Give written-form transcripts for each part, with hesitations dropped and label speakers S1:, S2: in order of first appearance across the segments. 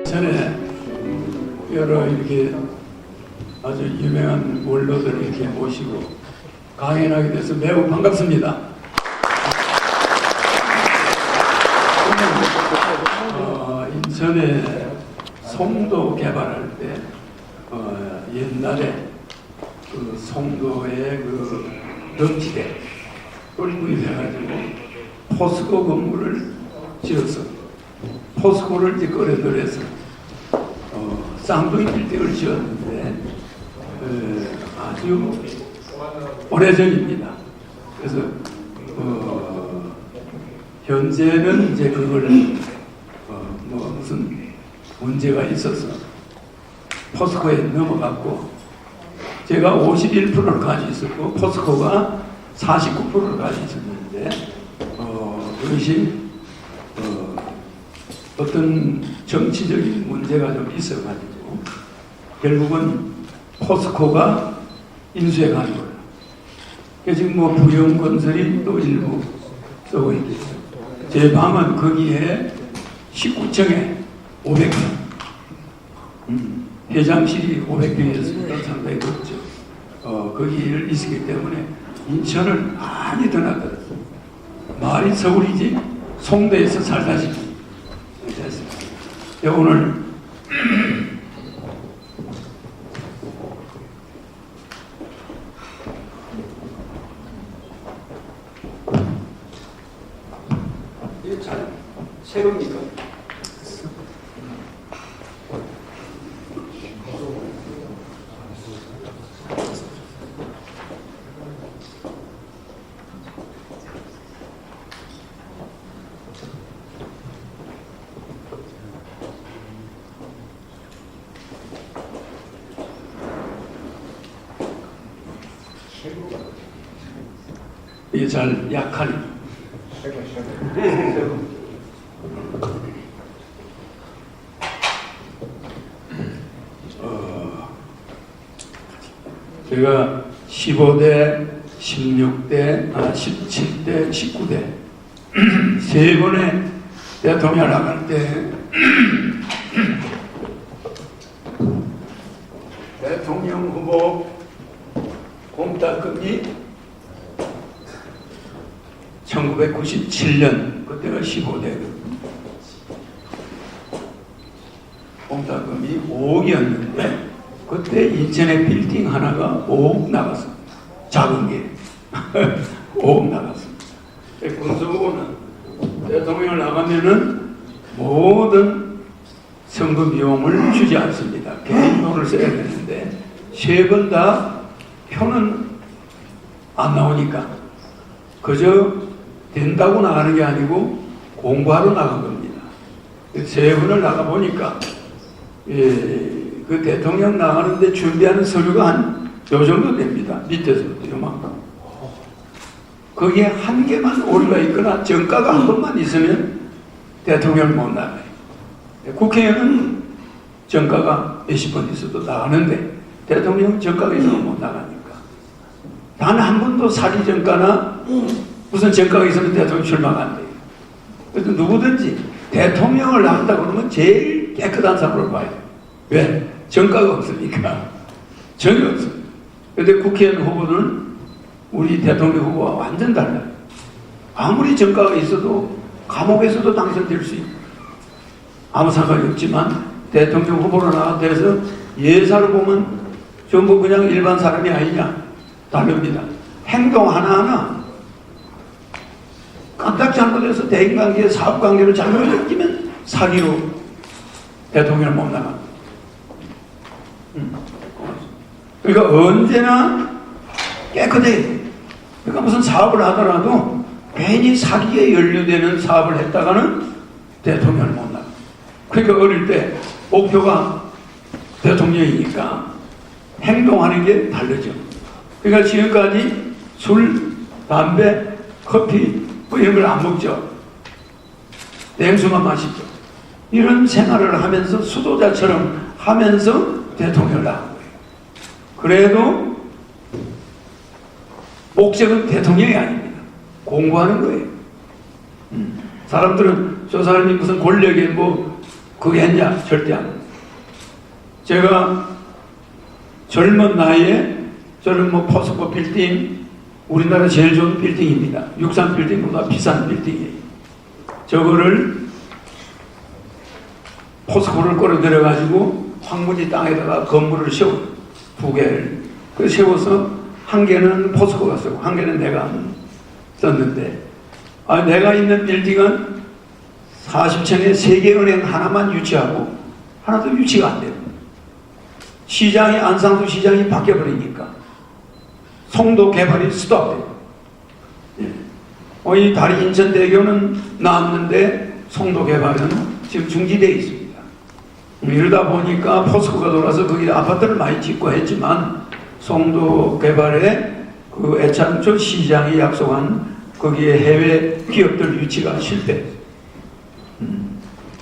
S1: 전에 여러 이렇게 아주 유명한 원로들을 이렇게 모시고 강연하게 돼서 매우 반갑습니다. 인천에 송도 개발할 때 옛날에 그 송도의 그 덕지대 꿀꿀해가지고 포스코 건물을 지어서 포스코를 이제 끌어들여서 쌍둥이 빌딩을 지었는데 아주 오래전입니다. 그래서 현재는 이제 그걸 뭐 무슨 문제가 있어서 포스코에 넘어갔고 제가 51%를 가지고 있었고 포스코가 49%를 가지고 있었는데 그것이 어떤 정치적인 문제가 좀 있어가지고 결국은 포스코가 인수해 간 거예요. 그래서 지금 뭐 부영건설이 또 일부 쓰고 있겠죠. 제 방은 거기에 19층에 500평, 회장실이 500평이었으니까 상당히 높죠. 거기를 있었기 때문에 인천을 많이 드나들었어요. 말이 서울이지 송도에서 살다시피 됐습니다. 오늘 이게 잘 새 겁니까? 이게 잘 약하니. 제가 15대, 16대, 17대, 19대 세 번의 대통령 나갈 때 대통령 후보 공탁금이 1997년 그때가 15대 공탁금이 5억이었는데 그때 인천에 빌딩 하나가 5억 나갔습니다. 작은 게 5억 나갔습니다. 군수부는 대통령을 나가면은 모든 선거 비용을 주지 않습니다. 개인 돈을 써야 되는데 세 번 다 표는 안 나오니까 그저 된다고 나가는 게 아니고 공부하러 나간 겁니다. 세 번을 나가보니까 그 대통령 나가는데 준비하는 서류가 한 요 정도 됩니다. 밑에서부터 요만큼. 거기에 한 개만 오류가 있거나 정가가 한 번만 있으면 대통령을 못 나가요. 국회의원은 정가가 몇십 번 있어도 나가는데 대통령은 정가가 있으면 못 나가니까. 단 한 번도 사기 정가나 무슨 정가가 있으면 대통령 출마가 안 돼요. 그래서 누구든지 대통령을 나간다 그러면 제일 깨끗한 사람으로 봐요. 왜? 정가가 없으니까. 전혀 없어요. 그런데 국회의원 후보는 우리 대통령 후보와 완전 달라요. 아무리 정가가 있어도 감옥에서도 당선될 수 있고 아무 상관이 없지만 대통령 후보로 나가서 예사로 보면 전부 그냥 일반 사람이 아니냐 다릅니다. 행동 하나하나 깜짝 잘못해서 대인관계, 사업관계를 잘못 느끼면 사기로 대통령을 못 나갑니다. 그러니까 언제나 깨끗해. 그러니까 무슨 사업을 하더라도 괜히 사기에 연루되는 사업을 했다가는 대통령을 못 나가. 그러니까 어릴 때 목표가 대통령이니까 행동하는 게 다르죠. 그러니까 지금까지 술, 담배, 커피 뭐 이런 걸 안 먹죠. 냉수만 마시죠. 이런 생활을 하면서 수도자처럼 하면서 대통령을 나간 거예요. 그래도 목적은 대통령이 아닙니다. 공부하는 거예요. 사람들은 저 사람이 무슨 권력에 뭐 그게 했냐? 절대 안 합니다. 제가 젊은 나이에 저는 뭐 포스코 빌딩, 우리나라 제일 좋은 빌딩입니다. 육산 빌딩보다 비싼 빌딩이에요. 저거를 포스코를 끌어들여가지고 황무지 땅에다가 건물을 세워, 두 개를. 그 세워서 한 개는 포스코가 쓰고 한 개는 내가 썼는데, 내가 있는 빌딩은 40층에 세계은행 하나만 유치하고 하나도 유치가 안 돼요. 시장이, 안상수 시장이 바뀌어버리니까 송도 개발이 스톱돼요. 이 다리 인천대교는 나왔는데 송도 개발은 지금 중지되어 있습니다. 이러다 보니까 포스코가 돌아서 거기 아파트를 많이 짓고 했지만 송도 개발에 그 애창초 시장이 약속한 거기에 해외 기업들 유치가 실패했어요.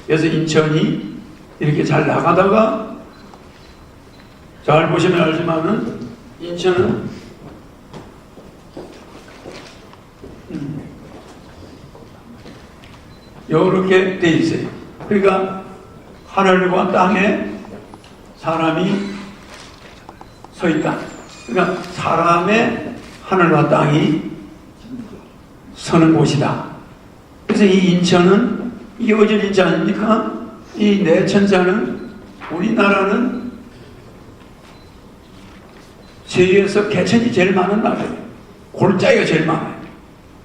S1: 그래서 인천이 이렇게 잘 나가다가, 잘 보시면 알지만은 인천은 이렇게 돼 있어요. 그러니까 하늘과 땅에 사람이 서 있다. 그러니까 사람의 하늘과 땅이 서는 곳이다. 그래서 이 인천은 이 어질인지 아닙니까? 이 내천자는, 우리나라는 세계에서 개천이 제일 많은 나라예요. 골짜기가 제일 많아요.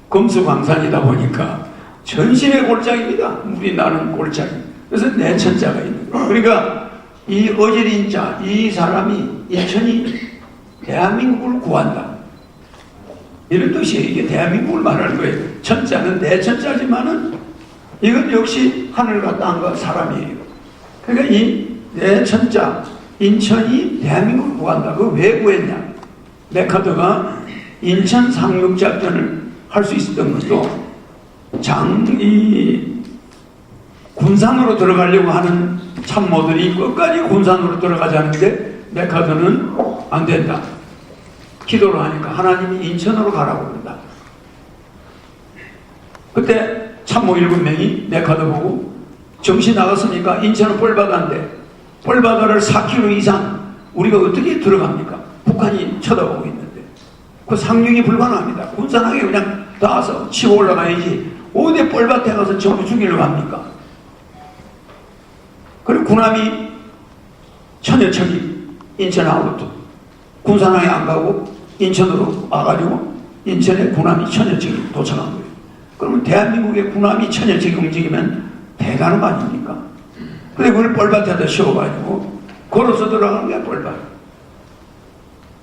S1: 금수광산이다 보니까 전신의 골짜기입니다. 우리나라는 골짜기. 그래서 내천자가 있는 거예요. 그러니까 이 어질인자, 이 사람이, 인천이 대한민국을 구한다, 이런 뜻이에요. 이게 대한민국을 말하는 거예요. 천자는 내천자지만은 이건 역시 하늘과 땅과 사람이에요. 그러니까 이 내천자, 인천이 대한민국을 구한다. 그거 왜 구했냐? 메카드가 인천 상륙작전을 할 수 있었던 것도 군산으로 들어가려고 하는 참모들이 끝까지 군산으로 들어가자는데 메카드는 안 된다. 기도를 하니까 하나님이 인천으로 가라고 그런다. 그때 참모 7명이 메카드 보고 정신 나갔으니까 인천은 뻘바다인데 뻘바다를 4km 이상 우리가 어떻게 들어갑니까? 북한이 쳐다보고 있는데 그 상륙이 불가능합니다. 군산항에 그냥 닿아서 치고 올라가야지 어디 뻘밭에 가서 전부 죽이려고 합니까? 그리고 군함이 천여척이 인천항으로 군산항에 안 가고 인천으로 와가지고 인천에 군함이 천여척이 도착한 거예요. 그러면 대한민국의 군함이 천여척이 움직이면 대단한 거 아닙니까? 근데 그걸 뻘밭에다 씌워가지고 걸어서 들어가는 게 뻘밭.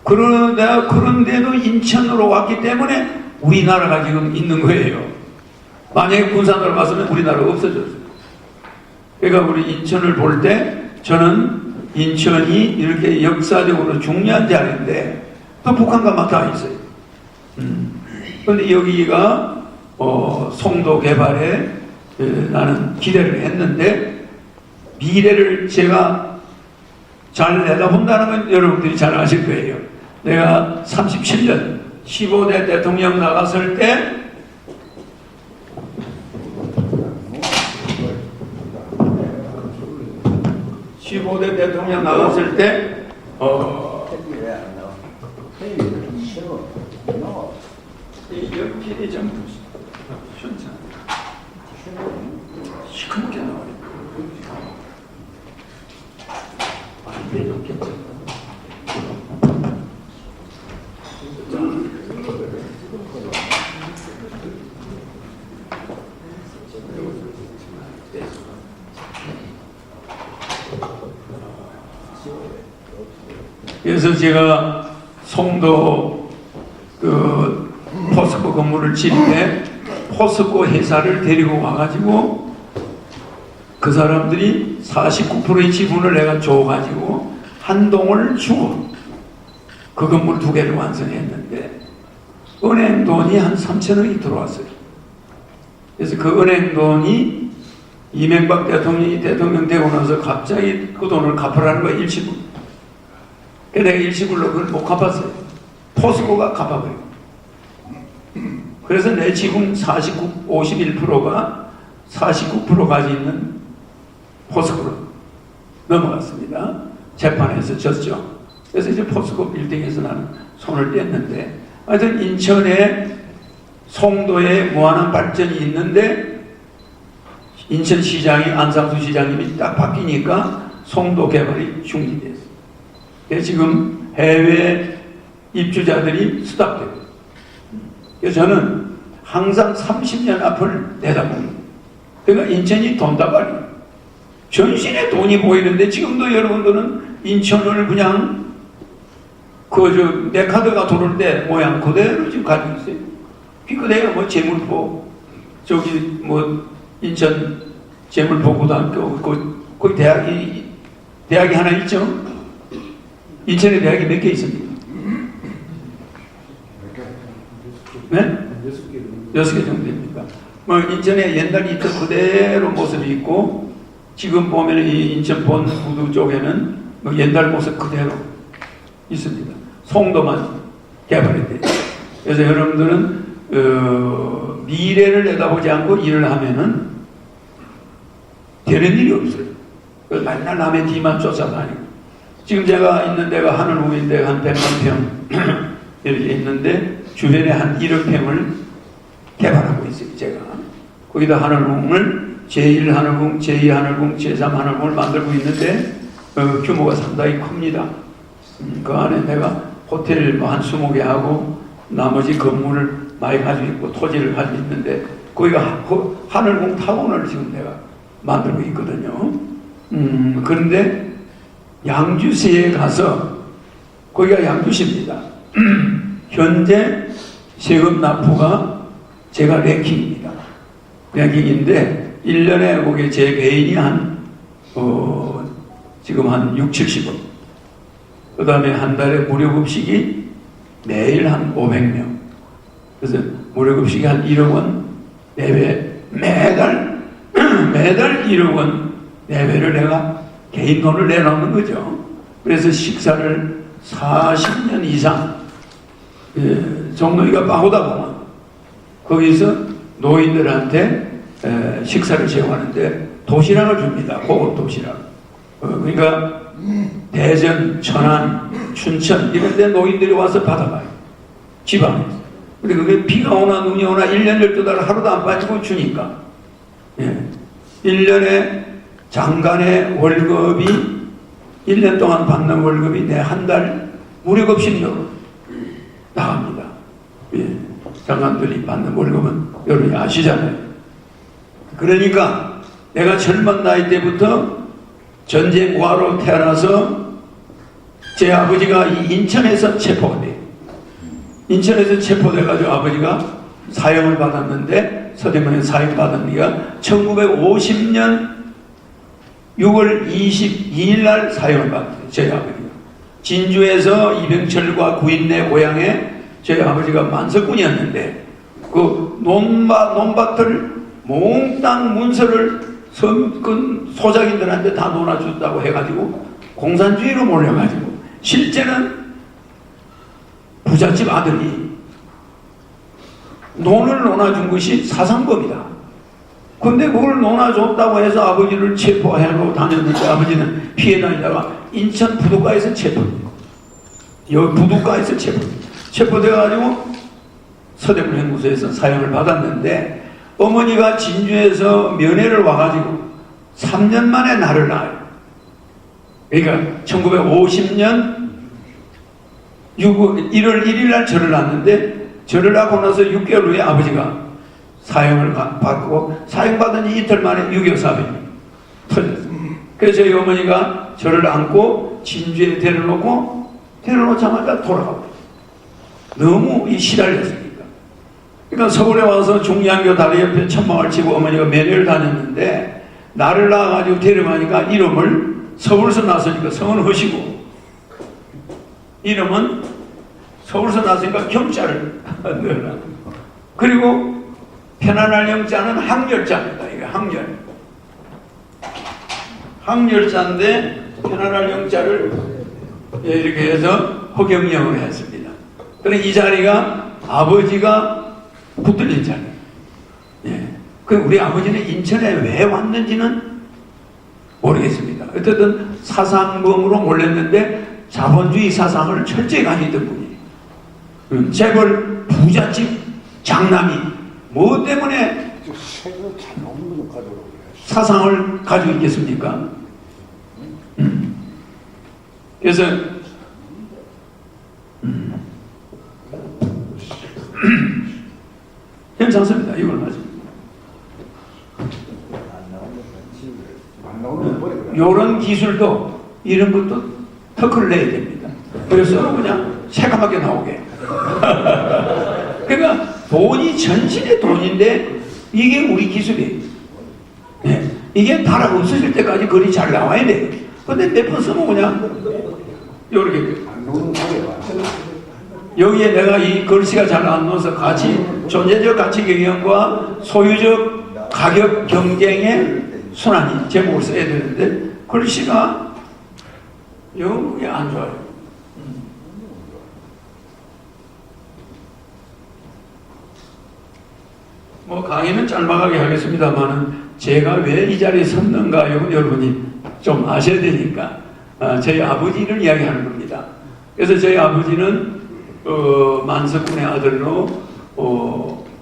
S1: 그런데도 인천으로 왔기 때문에 우리나라가 지금 있는 거예요. 만약에 군산으로 갔으면 우리나라가 없어졌어요. 그러니까 우리 인천을 볼 때 저는 인천이 이렇게 역사적으로 중요한 자리인데 또 북한과 맞닿아 있어요. 그런데 여기가 송도 개발에 나는 기대를 했는데 미래를 제가 잘 내다본다는 건 여러분들이 잘 아실 거예요. 내가 37년 15대 대통령 나갔을 때 연필이 좀 시원찮아. 시커멓게 나와요. 안 좋겠죠. 그래서 제가 송도 포스코 건물을 지을 때 포스코 회사를 데리고 와가지고 그 사람들이 49%의 지분을 내가 줘가지고 한 동을 주고 그 건물 2개를 완성했는데 은행 돈이 한 3천억이 들어왔어요. 그래서 그 은행 돈이 이명박 대통령이 대통령 되고 나서 갑자기 그 돈을 갚으라는 거야, 일시불. 그래서 내가 일시불로 그걸 못 갚았어요. 포스코가 갚아버리고. 그래서 내 지분 51%가 49% 가지고 있는 포스코로 넘어갔습니다. 재판에서 졌죠. 그래서 이제 포스코 빌딩에서 나는 손을 뗐는데, 하여튼 인천에 송도에 무한한 발전이 있는데 인천시장이 안상수 시장님이 딱 바뀌니까 송도 개발이 중지됐어요. 그래서 지금 해외 입주자들이 수답되고, 그래서 저는 항상 30년 앞을 내다봅니다. 그러니까 인천이 돈다발이에요. 전신에 돈이 보이는데 지금도 여러분들은 인천을 그냥 내 카드가 들어올 때 모양 그대로 지금 가지고 있어요. 그대로 뭐 재물포, 저기 뭐 인천 재물포 고등학교, 거기 대학이 하나 있죠? 인천에 대학이 몇 개 있습니까? 네? 6개 정도 됩니까? 뭐 인천에 옛날에 있던 그대로 모습이 있고, 지금 보면 이 인천 본구도 쪽에는 뭐 옛날 모습 그대로 있습니다. 송도만 개발이 돼요. 그래서 여러분들은 미래를 내다보지 않고 일을 하면은 되는 일이 없어요. 맨날 남의 뒤만 쫓아다니고. 지금 제가 있는 데가 하늘궁인데 한 100만 평 이렇게 있는데 주변에 한 1억 평을 개발하고 있어요. 제가 거기다 하늘궁을 제1 하늘궁, 제2 하늘궁, 제3 하늘궁을 만들고 있는데 규모가 상당히 큽니다. 그 안에 내가 호텔 뭐 한 20개 하고 나머지 건물을 많이 가지고 있고 토지를 가지고 있는데 거기가 하늘궁 타운을 지금 내가 만들고 있거든요. 그런데 양주시에 가서, 거기가 양주시입니다. 현재 세금 납부가 제가 랭킹입니다. 랭킹인데 1년에 거기에 제 개인이 지금 한 6, 70억. 그 다음에 한 달에 무료급식이 매일 한 500명. 그래서 무료급식이 한 1억 원 내외, 매달 1억 원 내외를 내가 개인 돈을 내놓는 거죠. 그래서 식사를 40년 이상, 종로이가 빠오다 보면 거기서 노인들한테 식사를 제공하는데 도시락을 줍니다. 고급 도시락. 그러니까 대전, 천안, 춘천 이런 데 노인들이 와서 받아가요. 지방에서. 근데 그게 비가 오나 눈이 오나 1년 12달 하루도 안 빠지고 주니까. 1년에 장관의 월급이 1년 동안 받는 월급이 내 한 달 무료급식료로 나갑니다. 장관들이 받는 월급은 여러분이 아시잖아요. 그러니까 내가 젊은 나이 때부터 전쟁과로 태어나서 제 아버지가 인천에서 체포가 돼요. 인천에서 체포돼가지고 아버지가 사형을 받았는데, 서대문에 사형받은 지가 1950년 6월 22일 날 사형을 받았어요. 저희 아버지가. 진주에서 이병철과 구인내 고향에 저희 아버지가 만석군이었는데 그 논밭을 몽땅 문서를 성근 소작인들한테 다 논아준다고 해가지고 공산주의로 몰려가지고, 실제는 부잣집 아들이 논을 논아준 것이 사상범이다. 근데 그걸 논아줬다고 해서 아버지를 체포하고 다녔는데 아버지는 피해 다니다가 인천 부두가에서 체포됩니다. 여기 부두가에서 체포돼가지고 서대문 형무소에서 사형을 받았는데, 어머니가 진주에서 면회를 와가지고 3년 만에 나를 낳아요. 그러니까 1950년 1월 1일 날 저를 낳았는데, 저를 낳고 나서 6개월 후에 아버지가 사형을 받고, 사형받은 지 이틀 만에 6.25 사변이 터졌어요. 그래서 저희 어머니가 저를 안고 진주에 데려놓자마자 돌아가고, 너무 시달렸으니까. 그러니까 서울에 와서 중량교 다리 옆에 천막을 치고 어머니가 면회를 다녔는데, 나를 낳아가지고 데려가니까 이름을, 서울서 나서니까 성은 허시고 이름은 서울서 나서니까 경자를 넣어놔. 그리고 편안할 영자는 항렬자입니다. 이게 항렬자인데 편안할 영자를 이렇게 해서 허경영을 했습니다. 그런데 이 자리가 아버지가 붙들린 자리예요. 우리 아버지는 인천에 왜 왔는지는 모르겠습니다. 어쨌든 사상범으로 몰렸는데 자본주의 사상을 철저히 가지던 분이에요. 재벌 부잣집 장남이 뭐 때문에 사상을 가지고 있겠습니까? 그래서 괜찮습니다. 이걸 가지고 요런 기술도 이런 것도 터크를 내야 됩니다. 그래서 그냥 새까맣게 나오게. 그러니까 돈이 전신의 돈인데 이게 우리 기술이에요. 네. 이게 다락 없어질 때까지 글이 잘 나와야 돼요. 근데 몇 번 쓰면 그냥 요렇게 여기에 내가 이 글씨가 잘 안 넣어서 같이 존재적 가치 경영과 소유적 가격 경쟁의 순환이 제목을 써야 되는데 글씨가 영국이 안 좋아요. 뭐 강의는 짤막하게 하겠습니다만은 제가 왜 이 자리에 섰는가요? 여러분이 좀 아셔야 되니까 저희 아버지를 이야기하는 겁니다. 그래서 저희 아버지는 만석군의 아들로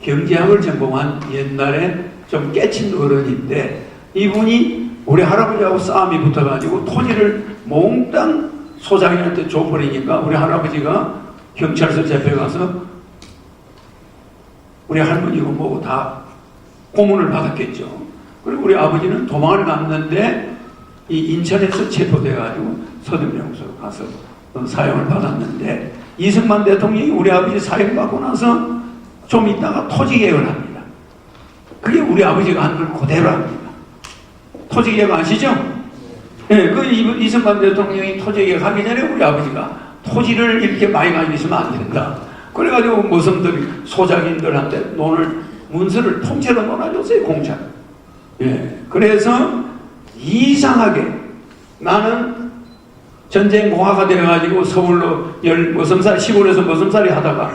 S1: 경제학을 전공한 옛날에 좀 깨친 어른인데 이분이 우리 할아버지하고 싸움이 붙어가지고 토지를 몽땅 소장인한테 줘버리니까 우리 할아버지가 경찰서 잡혀가서 우리 할머니고 뭐고 다 고문을 받았겠죠. 그리고 우리 아버지는 도망을 갔는데 이 인천에서 체포돼가지고 서대명소로 가서 사형을 받았는데 이승만 대통령이 우리 아버지 사형받고 나서 좀 있다가 토지개혁을 합니다. 그게 우리 아버지가 한 걸 그대로 합니다. 토지개혁 아시죠? 네, 그 이승만 대통령이 토지개혁 하기 전에 우리 아버지가 토지를 이렇게 많이 가지고 있으면 안 된다. 그래가지고 모성들이 소장인들한테 문서를 통째로 논아줬어요, 공짜. 예. 그래서 이상하게 나는 전쟁공화가 되어가지고 서울로 시골에서 머슴살이 하다가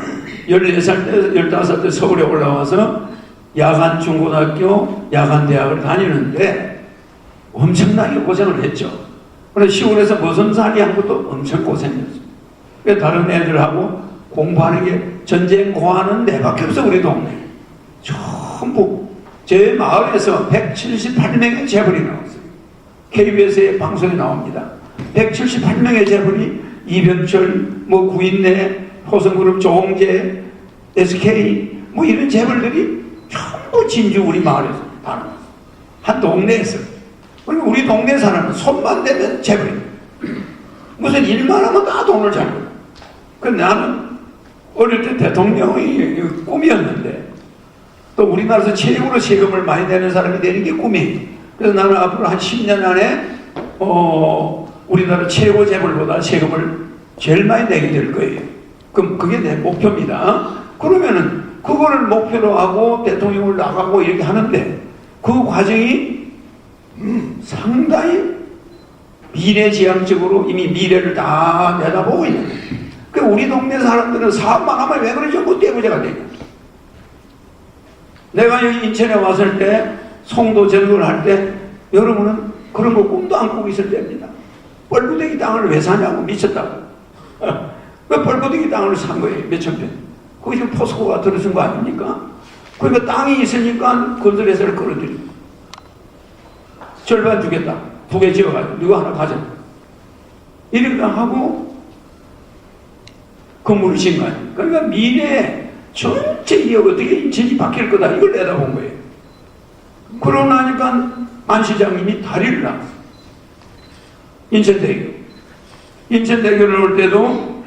S1: 14살 때, 15살 때 서울에 올라와서 야간 중고등학교, 야간 대학을 다니는데 엄청나게 고생을 했죠. 그래서 시골에서 머슴살이 한 것도 엄청 고생했어요. 다른 애들하고 공부하는 게 전쟁공화는 내밖에 없어, 우리 동네. 전부 제 마을에서 178명의 재벌이 나왔어요. KBS의 방송에 나옵니다. 178명의 재벌이 이병철, 구인내, 호성그룹, 조홍재, SK 이런 재벌들이 전부 진주 우리 마을에서 다 나왔어요. 한 동네에서. 그리고 우리 동네 사람은 손만 대면 재벌이에요. 무슨 일만 하면 다 돈을 잘 벌어요. 근데 나는 어릴 때 대통령이 꿈이었는데 또 우리나라에서 최고로 세금을 많이 내는 사람이 되는 게 꿈이에요. 그래서 나는 앞으로 한 10년 안에 우리나라 최고 재벌보다 세금을 제일 많이 내게 될 거예요. 그럼 그게 내 목표입니다. 그러면은 그거를 목표로 하고 대통령을 나가고 이렇게 하는데 그 과정이 상당히 미래지향적으로 이미 미래를 다 내다보고 있는 거예요. 우리 동네 사람들은 사업만 하면 왜 그러죠? 뭐 떼부자가 되냐. 내가 여기 인천에 왔을 때 송도 전국을 할 때 여러분은 그런 거 꿈도 안 꾸고 있을 때입니다. 뻘구덩이 땅을 왜 사냐고 미쳤다고. 왜 뻘구덩이 땅을 산 거예요? 몇천 평. 거기 지금 포스코가 들어선 거 아닙니까? 그러니까 땅이 있으니까 건설회사를 끌어들이고 절반 주겠다. 2개 지어가지고 누가 하나 가져. 이렇게 하고 건물을 지은 거 아니에요. 그러니까 미래에 전체 이게 어떻게 인천이 바뀔 거다 이걸 내다본 거예요. 그러고 나니까 안 시장님이 다리를 놨어요. 인천대교. 인천대교를 올 때도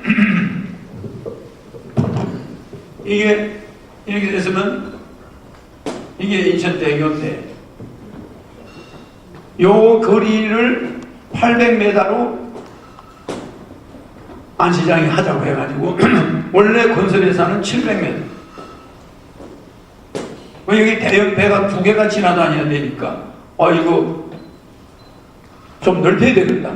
S1: 이게 이렇게 됐으면 이게 인천대교인데 요 거리를 800m로 안 시장이 하자고 해가지고 원래 건설회사는 700m. 여기 대형 배가 2개가 지나다녀야 되니까 이거 좀 넓혀야 되겠다.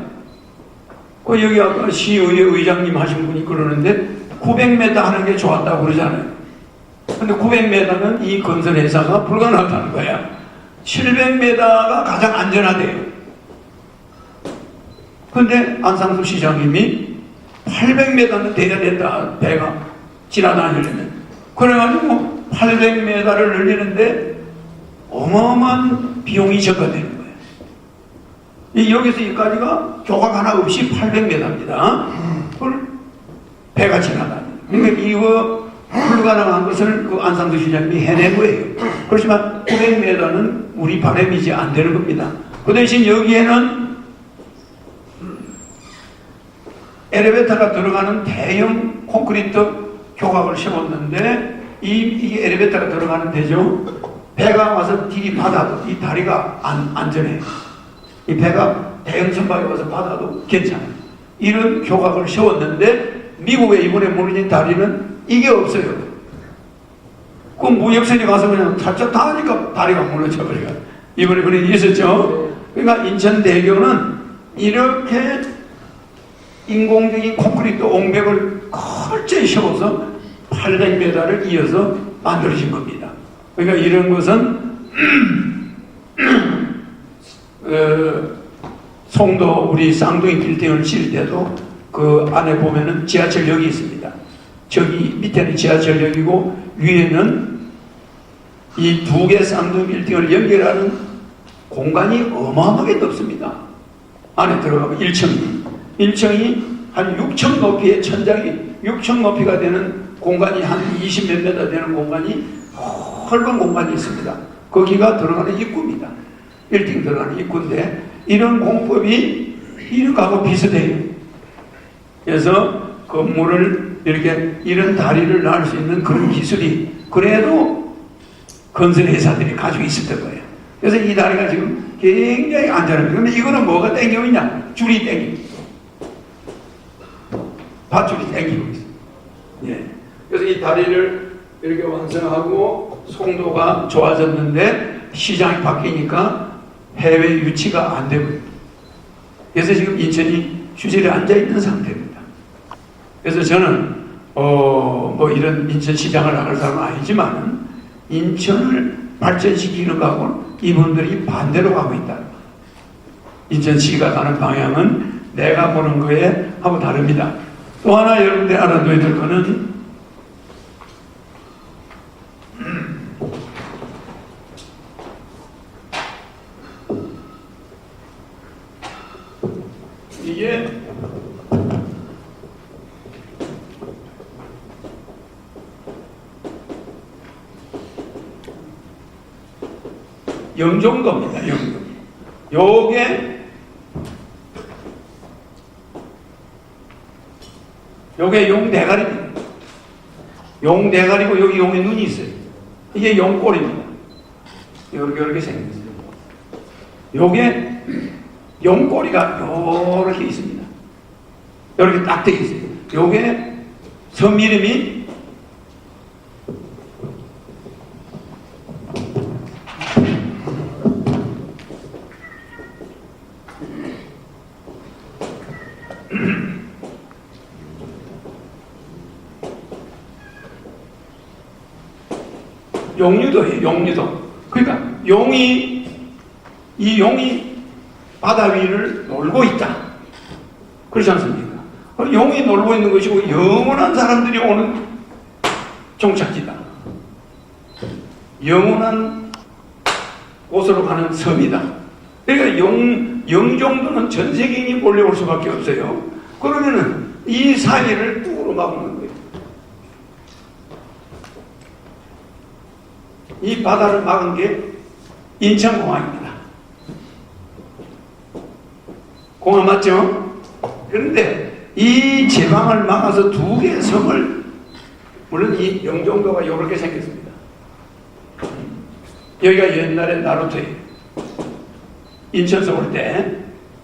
S1: 여기 아까 시의회 의장님 하신 분이 그러는데 900m 하는 게 좋았다고 그러잖아요. 근데 900m는 이 건설회사가 불가능하다는 거야. 700m가 가장 안전하대요. 근데 안상수 시장님이 800m는 돼야 된다, 배가 지나다니려면. 그래가지고 800m를 늘리는데 어마어마한 비용이 적어되는 거예요. 여기서 여기까지가 조각 하나 없이 800m입니다. 배가 지나다니는. 그러니까 이거 불가능한 것을 그 안상수 시장님이 해낸 거예요. 그렇지만 900m는 우리 바람이지 안 되는 겁니다. 그 대신 여기에는 엘리베이터가 들어가는 대형 콘크리트 교각을 심었는데 이 엘리베이터가 들어가는 데죠. 배가 와서 들이받아도 이 다리가 안전해요. 이 배가 대형 선박에 와서 받아도 괜찮아요. 이런 교각을 세웠는데 미국에 이번에 무너진 다리는 이게 없어요. 그 무역선이 가서 그냥 살짝 닿으니까 다리가 무너져 버려요. 이번에 그런 일이 있었죠. 그러니까 인천대교는 이렇게 인공적인 콘크리트 옹벽을 철저히 세워서 800m를 이어서 만들어진 겁니다. 그러니까 이런 것은 송도 우리 쌍둥이 빌딩을 지을 때도 그 안에 보면은 지하철역이 있습니다. 저기 밑에는 지하철역이고 위에는 이 두 개 쌍둥이 빌딩을 연결하는 공간이 어마어마하게 넓습니다. 안에 들어가면 1층이 한 6층 높이의 천장이 6층 높이가 되는 공간이 한 20몇 m 되는 공간이 넓은 공간이 있습니다. 거기가 들어가는 입구입니다. 빌딩 들어가는 입구인데 이런 공법이 이런 거하고 비슷해요. 그래서 건물을 이렇게 이런 다리를 낳을 수 있는 그런 기술이 그래도 건설회사들이 가지고 있었던 거예요. 그래서 이 다리가 지금 굉장히 안전합니다. 그런데 이거는 뭐가 땡기고 있냐? 줄이 땡기고 밧줄이 땡기고 있어요. 예. 그래서 이 다리를 이렇게 완성하고 송도가 좋아졌는데 시장이 바뀌니까 해외 유치가 안 되고 있습니다. 그래서 지금 인천이 휴지에 앉아있는 상태입니다. 그래서 저는 뭐 이런 인천시장을 나갈 사람은 아니지만 인천을 발전시키는 거하고는 이분들이 반대로 가고 있다. 인천시가 가는 방향은 내가 보는 거에 하고 다릅니다. 또 하나 여러분들이 알아둬야 될 거는 이게 영종도입니다. 영종도. 요게 용대가리입니다. 용대가리고 여기 용의 눈이 있어요. 이게 용꼬리입니다. 이렇게 생겼어요. 요게 용꼬리가 요렇게 있습니다. 이렇게 딱 되어 있어요. 요게 섬 이름이 용류도예요. 용류도. 그러니까 이 용이 바다 위를 놀고 있다. 그렇지 않습니까? 용이 놀고 있는 것이고 영원한 사람들이 오는 종착지다. 영원한 곳으로 가는 섬이다. 그러니까 영종도는 전 세계인이 몰려올 수밖에 없어요. 그러면은 이 사이를 뚝으로 막는 거예요. 이 바다를 막은 게 인천공항입니다. 공항 맞죠? 그런데 이 제방을 막아서 두 개의 섬을, 물론 이 영종도가 이렇게 생겼습니다. 여기가 옛날에 나루터예요. 인천서 올 때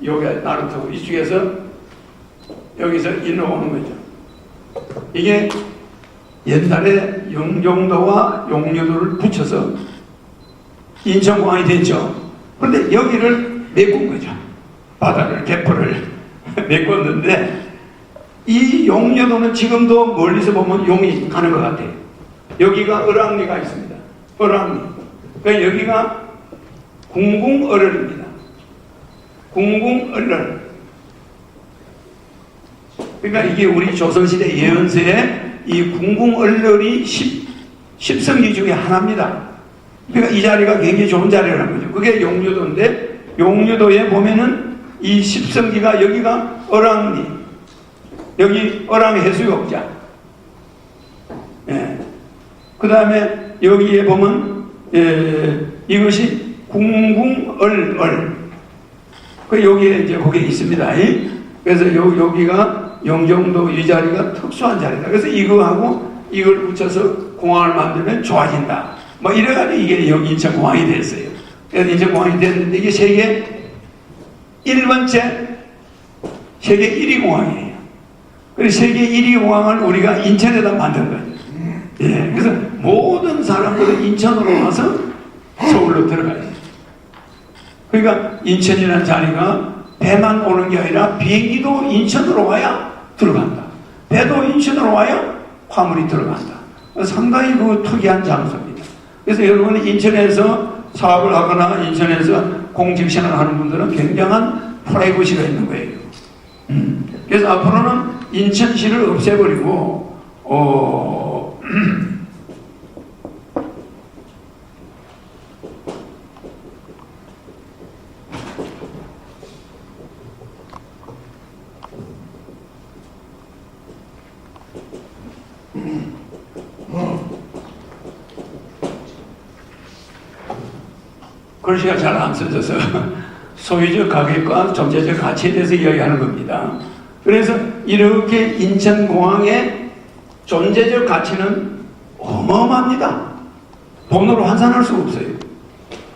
S1: 여기가 나루터고 이쪽에서 여기서 일로 오는 거죠. 이게 옛날에 영종도와 용류도를 붙여서 인천공항이 됐죠. 그런데 여기를 메꾼 거죠. 바다를, 개포를 메꿨는데 이 용류도는 지금도 멀리서 보면 용이 가는 것 같아요. 여기가 을왕리가 있습니다. 을왕리. 그러니까 여기가 궁궁어렬입니다. 궁궁어렬. 그러니까 이게 우리 조선시대 예언서에 이 궁궁얼렬이 10성지 중에 하나입니다. 그러니까 이 자리가 굉장히 좋은 자리라는 거죠. 그게 용유도인데, 용유도에 보면은 이 10성지가 여기가 어랑리, 여기 어랑해수욕장, 예. 그 다음에 여기에 보면 이것이 궁궁얼얼, 그 여기에 이제 거기에 있습니다. 그래서 여기가 영종도 이 자리가 특수한 자리다. 그래서 이거하고 이걸 붙여서 공항을 만들면 좋아진다. 뭐 이래가지고 이게 인천공항이 됐어요. 그래서 인천공항이 됐는데 이게 세계 1번째 세계 1위 공항이에요. 그래서 세계 1위 공항을 우리가 인천에다 만든 거예요. 예, 그래서 모든 사람들은 인천으로 와서 서울로 들어가요. 그러니까 인천이라는 자리가 배만 오는 게 아니라 비행기도 인천으로 와야 들어간다. 배도 인천으로 와야 화물이 들어간다. 상당히 그 특이한 장소입니다. 그래서 여러분 인천에서 사업을 하거나 인천에서 공직생활을 하는 분들은 굉장한 프라이버시가 있는 거예요. 그래서 앞으로는 인천시를 없애버리고 글씨가 잘 안 써져서 소유적 가격과 존재적 가치에 대해서 이야기하는 겁니다. 그래서 이렇게 인천공항의 존재적 가치는 어마어마합니다. 돈으로 환산할 수가 없어요.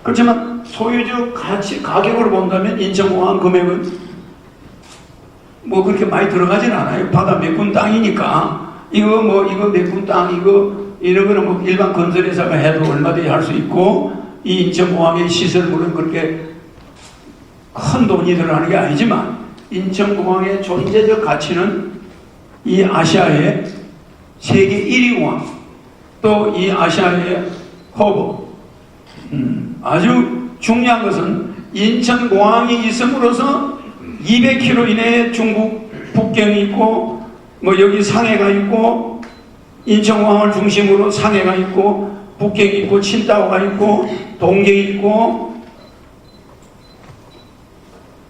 S1: 그렇지만 소유적 가치, 가격으로 본다면 인천공항 금액은 뭐 그렇게 많이 들어가진 않아요. 바다 몇 군 땅이니까 이거 몇 군 땅, 이런 거는 뭐 일반 건설회사가 해도 얼마든지 할 수 있고, 이 인천공항의 시설물은 그렇게 큰 돈이 들어가는 게 아니지만 인천공항의 존재적 가치는 이 아시아의 세계 1위 공항, 또 이 아시아의 허브, 아주 중요한 것은 인천공항이 있음으로써 200km 이내에 중국 북경이 있고, 뭐 여기 상해가 있고, 인천공항을 중심으로 상해가 있고, 북경이 있고, 칭다오가 있고, 동경이 있고,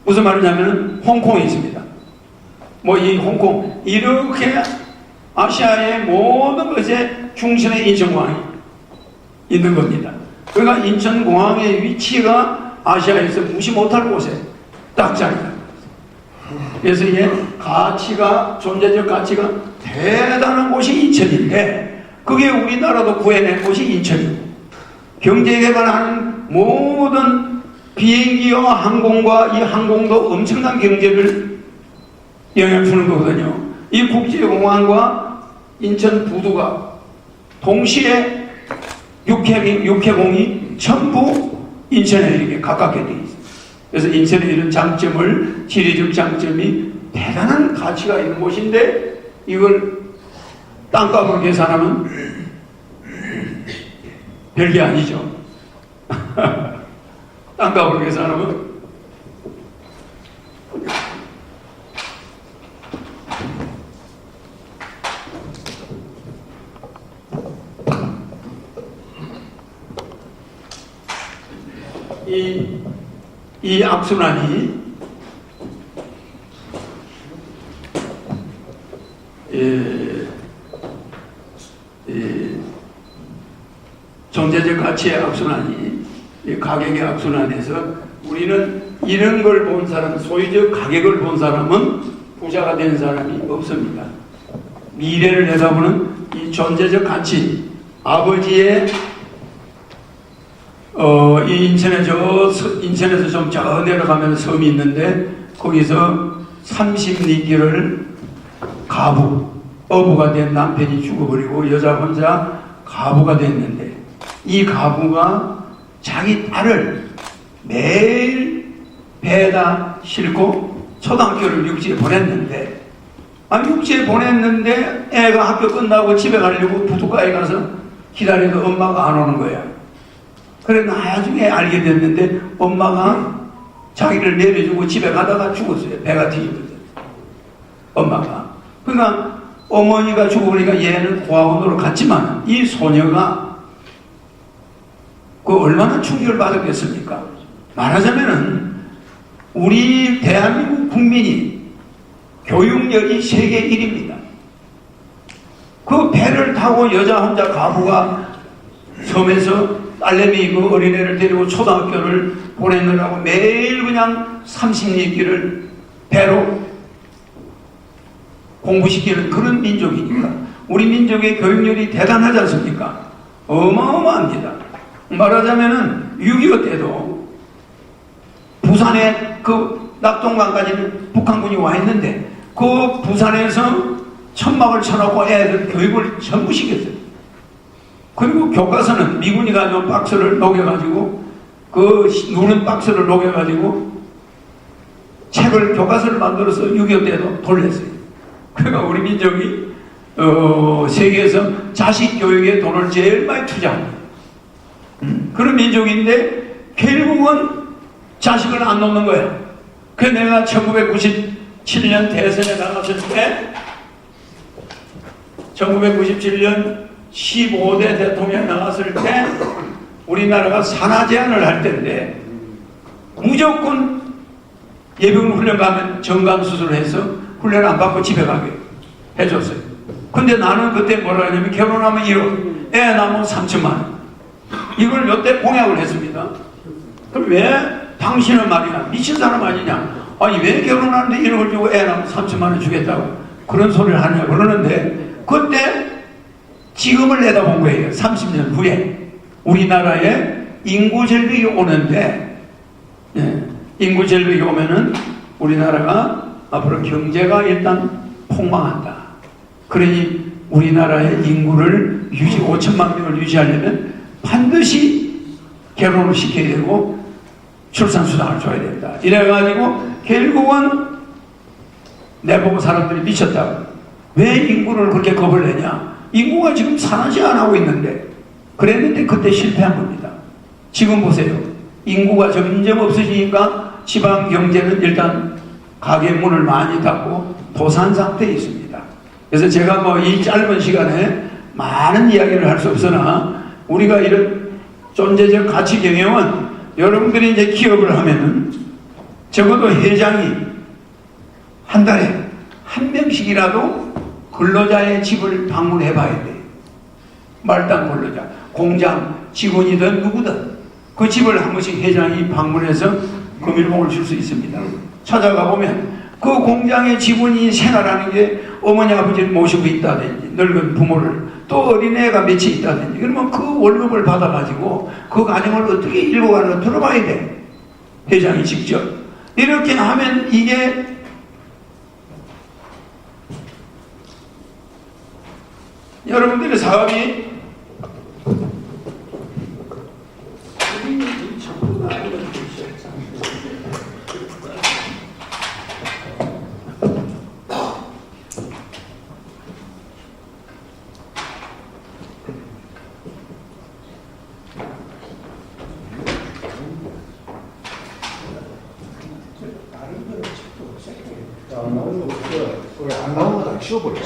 S1: 무슨 말이냐면 홍콩이 있습니다. 뭐 이 홍콩, 이렇게 아시아의 모든 것의 중심에 인천공항이 있는 겁니다. 그러니까 인천공항의 위치가 아시아에서 무시 못할 곳에 딱 자리다. 그래서 이게 가치가, 존재적 가치가 대단한 곳이 인천인데, 그게 우리나라도 구해낸 곳이 인천이고, 경제개발하는 모든 비행기와 항공과 이 항공도 엄청난 경제를 영향을 주는 거거든요. 이 국제공항과 인천 부두가 동시에 육해공이 전부 인천에 이렇게 가깝게 되어 있습니다. 그래서 인천의 이런 장점을, 지리적 장점이 대단한 가치가 있는 곳인데, 이걸 땅값으로 계산하면 별게 아니죠. 땅값으로 계산하면 이 악순환이 존재적 가치의 악순환이, 가격의 악순환에서 우리는 이런 걸 본 사람, 소유적 가격을 본 사람은 부자가 된 사람이 없습니다. 미래를 내다보는 이 존재적 가치, 아버지의 이 인천에서 좀 저 내려가면 섬이 있는데, 거기서 30리길을 어부가 된 남편이 죽어버리고 여자 혼자 가부가 됐는데, 이 가부가 자기 딸을 매일 배에다 싣고 초등학교를 육지에 보냈는데, 육지에 보냈는데 애가 학교 끝나고 집에 가려고 부둣가에 가서 기다려도 엄마가 안 오는 거야. 그래 나중에 알게 됐는데 엄마가 자기를 내려주고 집에 가다가 죽었어요. 배가 뒤집어져. 엄마가. 그러니까 어머니가 죽어보니까 얘는 고아원으로 갔지만 이 소녀가 그 얼마나 충격을 받았겠습니까? 말하자면은 우리 대한민국 국민이 교육열이 세계 1위입니다. 그 배를 타고 여자 혼자 가부가 섬에서 딸내미 그 어린애를 데리고 초등학교를 보내느라고 매일 그냥 30리 길을 배로 공부시키는 그런 민족이니까 우리 민족의 교육열이 대단하지 않습니까? 어마어마합니다. 말하자면은 6.25 때도 부산에 그 낙동강까지 북한군이 와 있는데 그 부산에서 천막을 쳐놓고 애들 교육을 전부 시켰어요. 그리고 교과서는 미군이 가져온 박스를 녹여가지고 그 누른 박스를 녹여가지고 책을 교과서를 만들어서 6.25 때도 돌렸어요. 그러니까 우리 민족이 세계에서 자식 교육에 돈을 제일 많이 투자합니다. 그런 민족인데 결국은 자식을 안 놓는 거야. 그래서 내가 1997년 대선에 나갔을 때 1997년 15대 대통령 나갔을 때 우리나라가 산하 제한을 할 때인데 무조건 예비군 훈련 가면 정강 수술을 해서 훈련 안 받고 집에 가게 해줬어요. 근데 나는 그때 뭐라 하냐면 결혼하면 1억, 애 낳으면 3천만 원. 이걸 몇 대 공약을 했습니다. 그럼 왜 당신은 말이야 미친 사람 아니냐? 아니 왜 결혼하는데 1억을 주고 애 낳으면 3천만 원 주겠다고 그런 소리를 하냐 그러는데 그때 지금을 내다본 거예요. 30년 후에 우리나라에 인구절벽이 오는데 인구절벽이 오면은 우리나라가 앞으로 경제가 일단 폭망한다. 그러니 우리나라의 인구를 5천만 명을 유지하려면 반드시 결혼을 시켜야 되고 출산수당을 줘야 된다. 이래가지고 결국은 내보고 사람들이 미쳤다고. 왜 인구를 그렇게 겁을 내냐? 인구가 지금 산하지 안 하고 있는데 그랬는데 그때 실패한 겁니다. 지금 보세요. 인구가 점점 없어지니까 지방 경제는 일단 가게 문을 많이 닫고 도산 상태에 있습니다. 그래서 제가 뭐 이 짧은 시간에 많은 이야기를 할 수 없으나 우리가 이런 존재적 가치 경영은 여러분들이 이제 기업을 하면은 적어도 회장이 한 달에 한 명씩이라도 근로자의 집을 방문해 봐야 돼요. 말단 근로자, 공장 직원이든 누구든 그 집을 한 번씩 회장이 방문해서 금일봉을 줄 수 있습니다. 찾아가 보면 그 공장의 직원이 생활하는 게 어머니 아버지를 모시고 있다든지 늙은 부모를 또 어린애가 며칠 있다든지 그러면 그 월급을 받아가지고 그 가정을 어떻게 일궈가는가 들어봐야 돼. 회장이 직접. 이렇게 하면 이게 여러분들의 사업이
S2: 안 나오면 다 치워버려.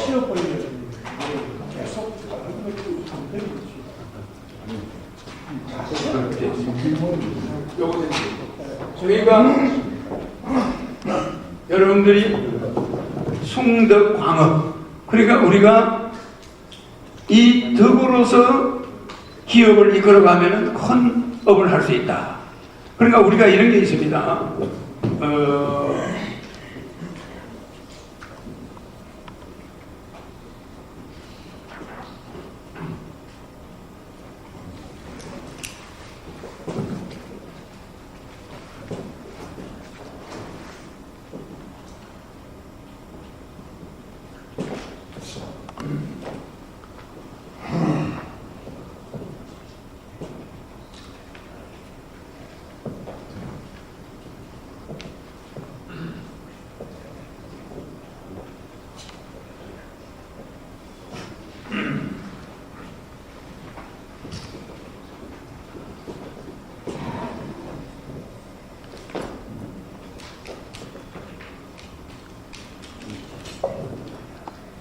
S1: 저희가 여러분들이 숭덕광업 그러니까 우리가 이 덕으로서 기업을 이끌어가면 큰 업을 할 수 있다. 그러니까 우리가 이런 게 있습니다.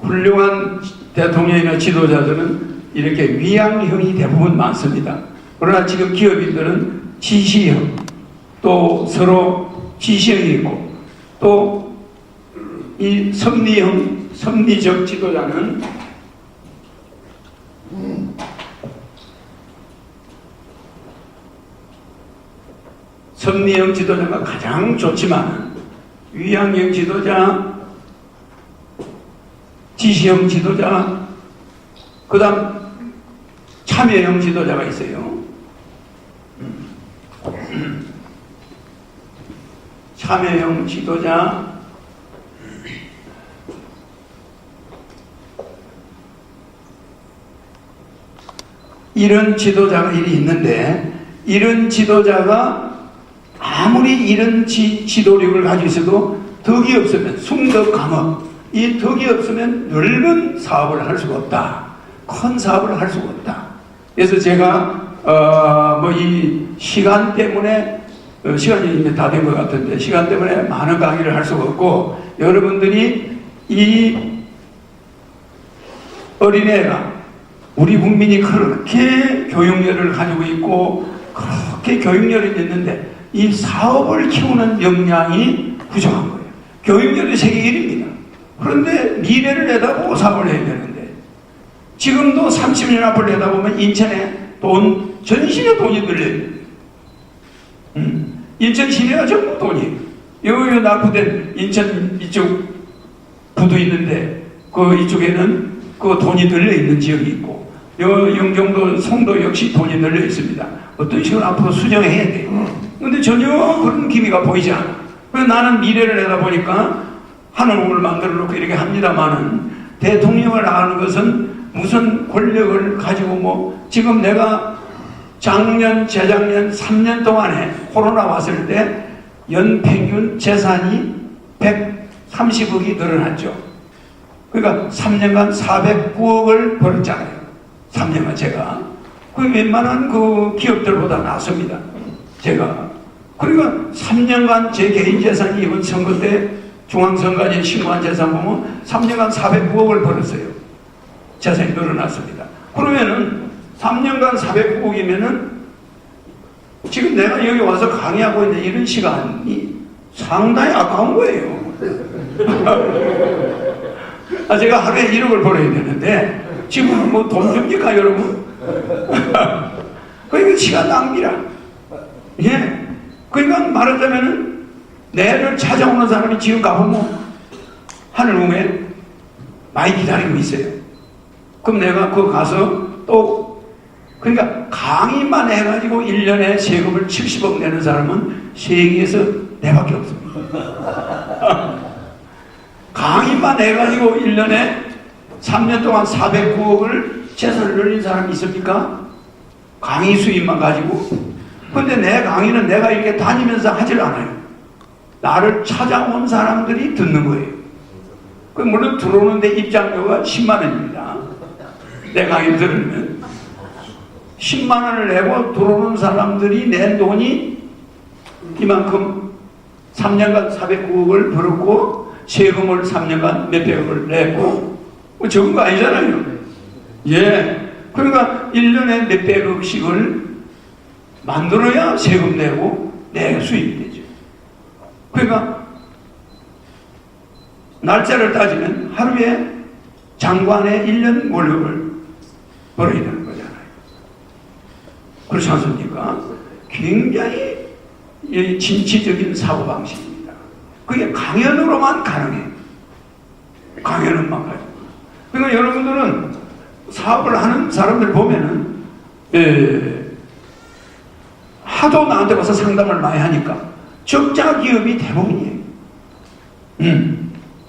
S1: 훌륭한 대통령이나 지도자들은 이렇게 위양형이 대부분 많습니다. 그러나 지금 기업인들은 지시형, 또 서로 지시형이 있고, 또 이 섭리형, 섭리적 지도자는 섭리형 지도자가 가장 좋지만 위양형 지도자, 지시형 지도자, 그 다음 참여형 지도자가 있어요. 참여형 지도자, 이런 지도자가 있는데, 이런 지도자가 아무리 이런 지도력을 가지고 있어도 덕이 없으면, 숭덕 감업, 이 덕이 없으면 넓은 사업을 할 수가 없다. 큰 사업을 할 수가 없다. 그래서 제가 이 시간 때문에 시간이 이미 다 된 것 같은데, 시간 때문에 많은 강의를 할 수가 없고, 여러분들이 이 어린애가, 우리 국민이 그렇게 교육열을 가지고 있고 그렇게 교육열이 있는데 이 사업을 키우는 역량이 부족한 거예요. 교육열이 세계 1위입니다. 그런데 미래를 내다보고 사업을 해야 되는데, 지금도 30년 앞을 내다보면 인천에 전시에 돈이 들려요. 인천 시내가 전부 돈이에요. 여기 낙후된 인천 이쪽 부두 있는데, 그 이쪽에는 그 돈이 들려 있는 지역이 있고, 영종도, 송도 역시 돈이 늘려 있습니다. 어떤 식으로 앞으로 수정해야 돼요. 근데 전혀 그런 기미가 보이지 않아. 그래서 나는 미래를 내다보니까 하늘을 만들어 놓고 이렇게 합니다만은, 대통령을 하는 것은 무슨 권력을 가지고 지금 내가 작년, 재작년 3년 동안에 코로나 왔을 때 연평균 재산이 130억이 늘어났죠. 그러니까 3년간 409억을 벌었잖아요. 3년간 제가. 그 웬만한 그 기업들보다 낫습니다. 제가. 그러니까 3년간 제 개인 재산이 이번 선거 때 중앙선관위에 신고한 재산 보면 3년간 409억을 벌었어요. 재산이 늘어났습니다. 그러면은 3년간 409억이면은 지금 내가 여기 와서 강의하고 있는 이런 시간이 상당히 아까운 거예요. 제가 하루에 1억을 벌어야 되는데 지금 돈 줍니까 여러분? 그러니까 시간 낭비라. 예. 그러니까 말하자면은 내를 찾아오는 사람이 지금 가보면 하늘궁에 많이 기다리고 있어요. 그럼 내가 그거 가서 또, 그러니까 강의만 해가지고 1년에 세금을 70억 내는 사람은 세계에서 내밖에 없습니다. 강의만 해가지고 1년에 3년 동안 409억을 재산을 늘린 사람이 있습니까? 강의 수입만 가지고. 근데 내 강의는 내가 이렇게 다니면서 하질 않아요. 나를 찾아온 사람들이 듣는 거예요. 물론 들어오는데 입장료가 10만원입니다. 내 강의 들으면 10만원을 내고 들어오는 사람들이 낸 돈이 이만큼 3년간 409억을 벌었고 세금을 3년간 몇백억을 냈고 적은 거 아니잖아요. 예. 그러니까 1년에 몇백억씩을 만들어야 세금 내고 내 수입이 되죠. 그러니까 날짜를 따지면 하루에 장관의 1년 월급을 벌어야 되는 거잖아요. 그렇지 않습니까? 굉장히 진취적인 사고방식입니다. 그게 강연으로만 가능해요. 강연은만 가요. 그러니까 여러분들은 사업을 하는 사람들 보면은 하도 나한테 와서 상담을 많이 하니까 적자 기업이 대부분이에요.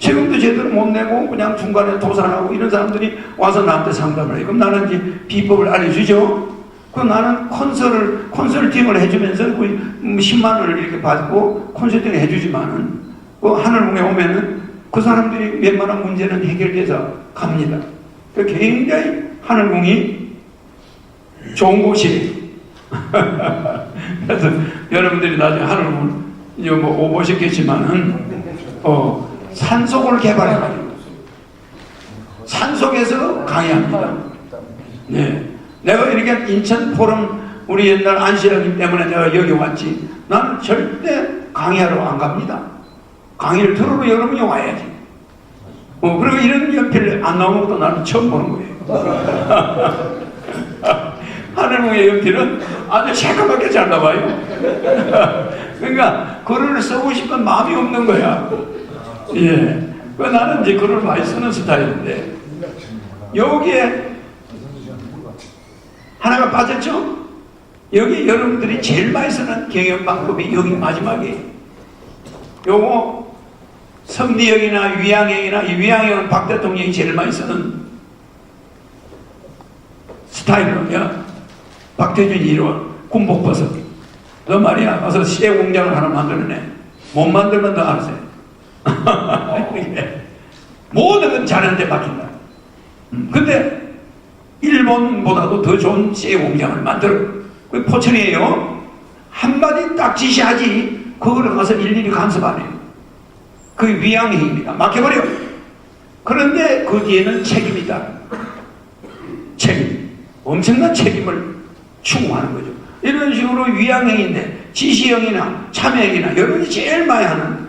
S1: 세금도 제대로 못 내고 그냥 중간에 도산하고 이런 사람들이 와서 나한테 상담을 해요. 그럼 나는 이제 비법을 알려주죠. 그럼 나는 컨설팅을 해주면서 10만 원을 이렇게 받고 컨설팅을 해주지만은 그 하늘궁에 오면은 그 사람들이 웬만한 문제는 해결돼서 갑니다. 굉장히 하늘궁이 좋은 곳이에요. 그래서 여러분들이 나중에 하늘궁 오보셨겠지만은 산속을 개발해가지고 속에서 강의합니다. 네. 내가 이렇게 인천 포럼 우리 옛날 안시영님 때문에 내가 여기 왔지. 나는 절대 강의하러 안 갑니다. 강의를 들으러 여러분이 와야지. 그리고 이런 연필 안 나오는 것도 나는 처음 보는 거예요. 하늘궁의 연필은 아주 새까맣게 잘 나와요. 그러니까 글을 쓰고 싶은 마음이 없는 거야. 예. 나는 이제 글을 많이 쓰는 스타일인데, 여기에 하나가 빠졌죠? 여기 여러분들이 제일 많이 쓰는 경영 방법이 여기 마지막에 요거 성리형이나 위양형이나, 이 위양형은 박 대통령이 제일 많이 쓰는 스타일이야. 박태준이 이루어 군복버섯. 너 말이야, 와서 시대 공장을 하나 만들어내. 못 만들면 너 알아서 해. 모든 건 자네한테 맡긴다. 근데 일본보다도 더 좋은 시대 공장을 만들어. 그 포천이에요. 한마디 딱 지시하지 그걸 가서 일일이 간섭 안 해요. 그게 위양형입니다. 맡겨버려. 그런데 그 뒤에는 책임이 있다. 책임. 엄청난 책임을 추구하는 거죠. 이런 식으로 위양형인데 지시형이나 참여형이나 여러분이 제일 많이 하는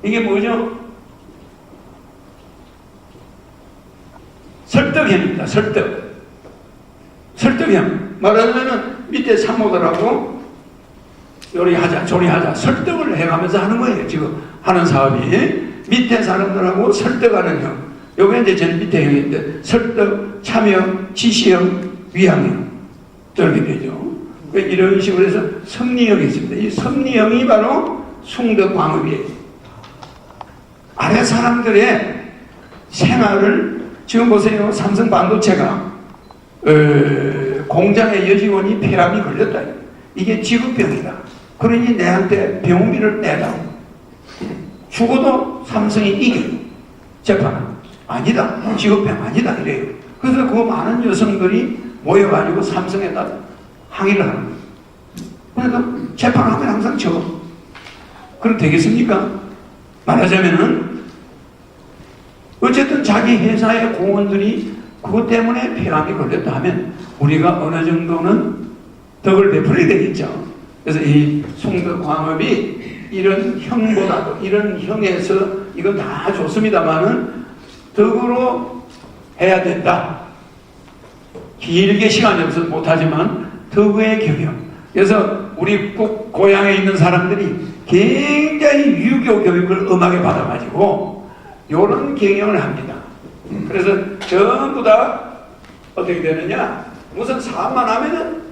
S1: 이게 뭐죠? 설득형입니다. 설득형. 말하자면 밑에 산모들하고 요리하자, 조리하자, 설득을 해가면서 하는 거예요. 지금 하는 사업이. 밑에 사람들하고 설득하는 형. 요게 이제 제일 밑에 형인데, 설득, 참여, 지시형, 위양형. 이렇게 되죠. 이런 식으로 해서 섭리형이 있습니다. 이 섭리형이 바로 숭덕광업이에요. 아래 사람들의 생활을, 지금 보세요. 삼성 반도체가 공장의 여직원이 폐암이 걸렸다. 이게 직업병이다. 그러니 내한테 병원비를 내라고. 죽어도 삼성이 이겨요. 재판은. 아니다. 직업병 아니다. 이래요. 그래서 그 많은 여성들이 모여가지고 삼성에다 항의를 하는 거예요. 그러니까 재판하면 항상 져. 그럼 되겠습니까? 말하자면은 어쨌든 자기 회사의 공원들이 그것 때문에 폐암이 걸렸다 하면 우리가 어느 정도는 덕을 베풀어야 되겠죠. 그래서 이 숭덕광업이 이런 형보다도, 이런 형에서 이건 다 좋습니다만은 덕으로 해야 된다. 길게 시간이 없어서 못하지만 덕의 경영. 그래서 우리 꼭 고향에 있는 사람들이 굉장히 유교 교육을 엄하게 받아가지고 이런 경영을 합니다. 그래서 전부 다 어떻게 되느냐, 무슨 사업만 하면은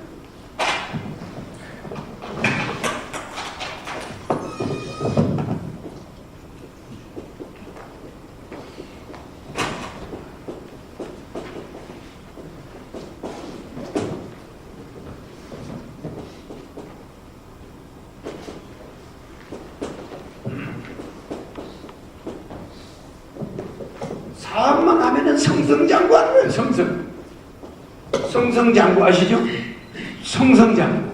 S1: 사업만 하면은 성성장구 하는 거예요. 성성장구 아시죠? 성성장구.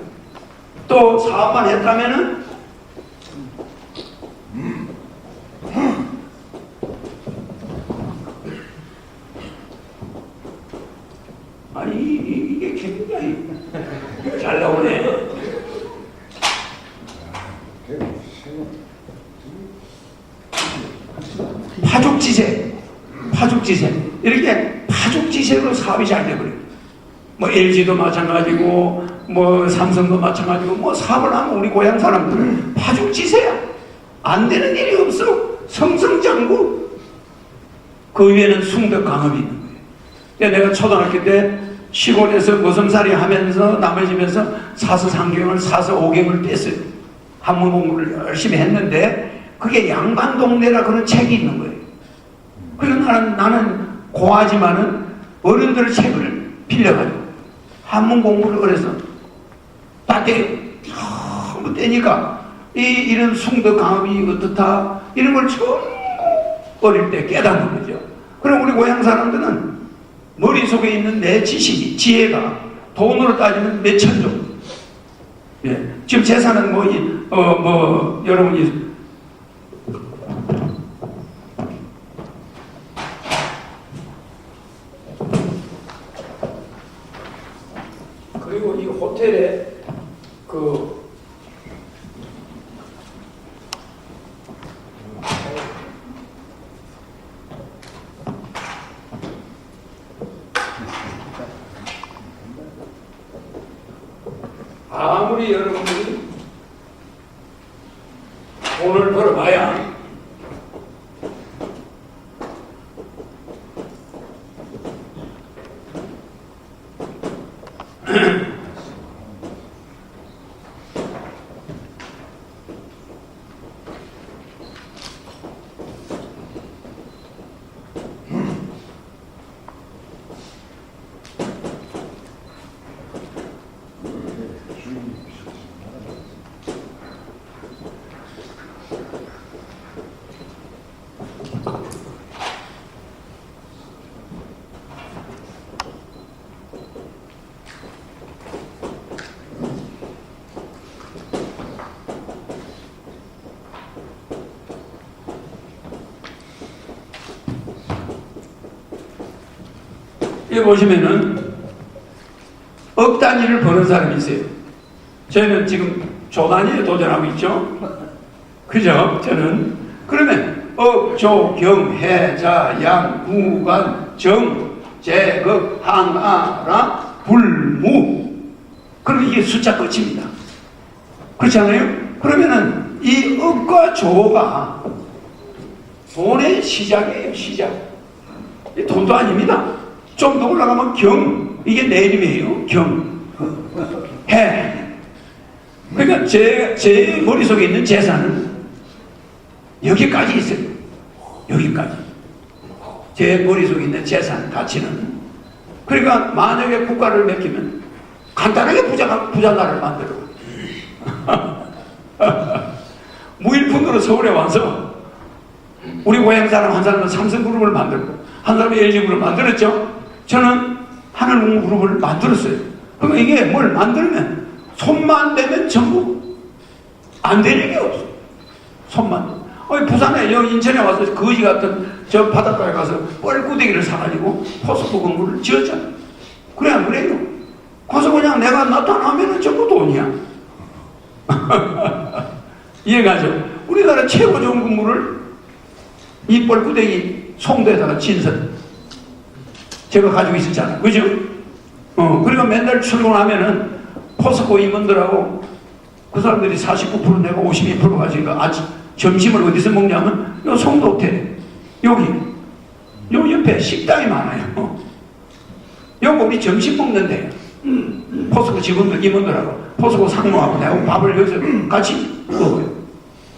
S1: 또 사업만 했다면은 아니 이게 굉장히 잘 나오네. 파죽지세. 이렇게 파죽지세로 사업이 잘 돼버려요. 뭐 LG도 마찬가지고, 뭐 삼성도 마찬가지고, 뭐 사업을 하면 우리 고향 사람들은 파죽지세야. 안 되는 일이 없어. 성성장구. 그 위에는 숭덕광업이 있는 거예요. 그러니까 내가 초등학교 때 시골에서 머슴살이 하면서 남의 집에서 사서상경을, 사서오경을 뺐어요. 한문 공부를 열심히 했는데 그게 양반동네라 그런 책이 있는 거예요. 그래서 나는 고하지만은 어른들 책을 빌려가지고 한문 공부를 어려서 다 때려. 전부 떼니까 이런 숭덕광업이 어떻다 이런 걸 처음 어릴 때 깨닫는 거죠. 그럼 우리 고향 사람들은 머릿속에 있는 내 지식이, 지혜가 돈으로 따지면 몇 천조. 예. 지금 재산은 여러분이 이 호텔에 그 아무리 여러분들이 돈을 벌어봐야 여기 보시면은 억 단위를 버는 사람이 있어요. 저희는 지금 조 단위에 도전하고 있죠. 그죠? 저는 그러면 억, 조, 경, 해, 자, 양, 구간, 정, 제, 극, 항, 아, 라, 불, 무. 그럼 이게 숫자 끝입니다. 그렇지 않아요? 그러면은 이 억과 조가 돈의 시작이에요. 시작. 이 돈도 아닙니다. 좀 더 올라가면 경, 이게 내 이름이에요. 경, 해. 그러니까 제 머릿속에 있는 재산은 여기까지 있어요. 여기까지. 제 머릿속에 있는 재산 가치는. 그러니까 만약에 국가를 맡기면 간단하게 부자나라를 만들어. 무일푼으로 서울에 와서 우리 고향 사람 한 사람은 삼성그룹을 만들고 한 사람이 LG그룹을 만들었죠. 저는 하늘웅그룹을 만들었어요. 그럼 이게 뭘 만들면 손만 대면 전부 안 되는 게 없어. 손만. 부산에 여기 인천에 와서 거지 같은 저 바닷가에 가서 뻘구대기를 사가지고 포스코 건물을 지었잖아. 그래 안 그래요? 거기서 그냥 내가 나타나면 전부 돈이야. 이해가죠? 우리나라 최고 좋은 건물을 이 뻘구대기 송도에다가 진선 제가 가지고 있었잖아. 그죠? 그리고 맨날 출근하면은 포스코 임원들하고 그 사람들이 49% 내가 52% 가지니까 아침 점심을 어디서 먹냐면 요 송도 호텔 여기 요 옆에 식당이 많아요. 여기 우리 점심 먹는데 포스코 직원들 임원들하고 포스코 상무하고 내가 밥을 여기서 같이 먹어요.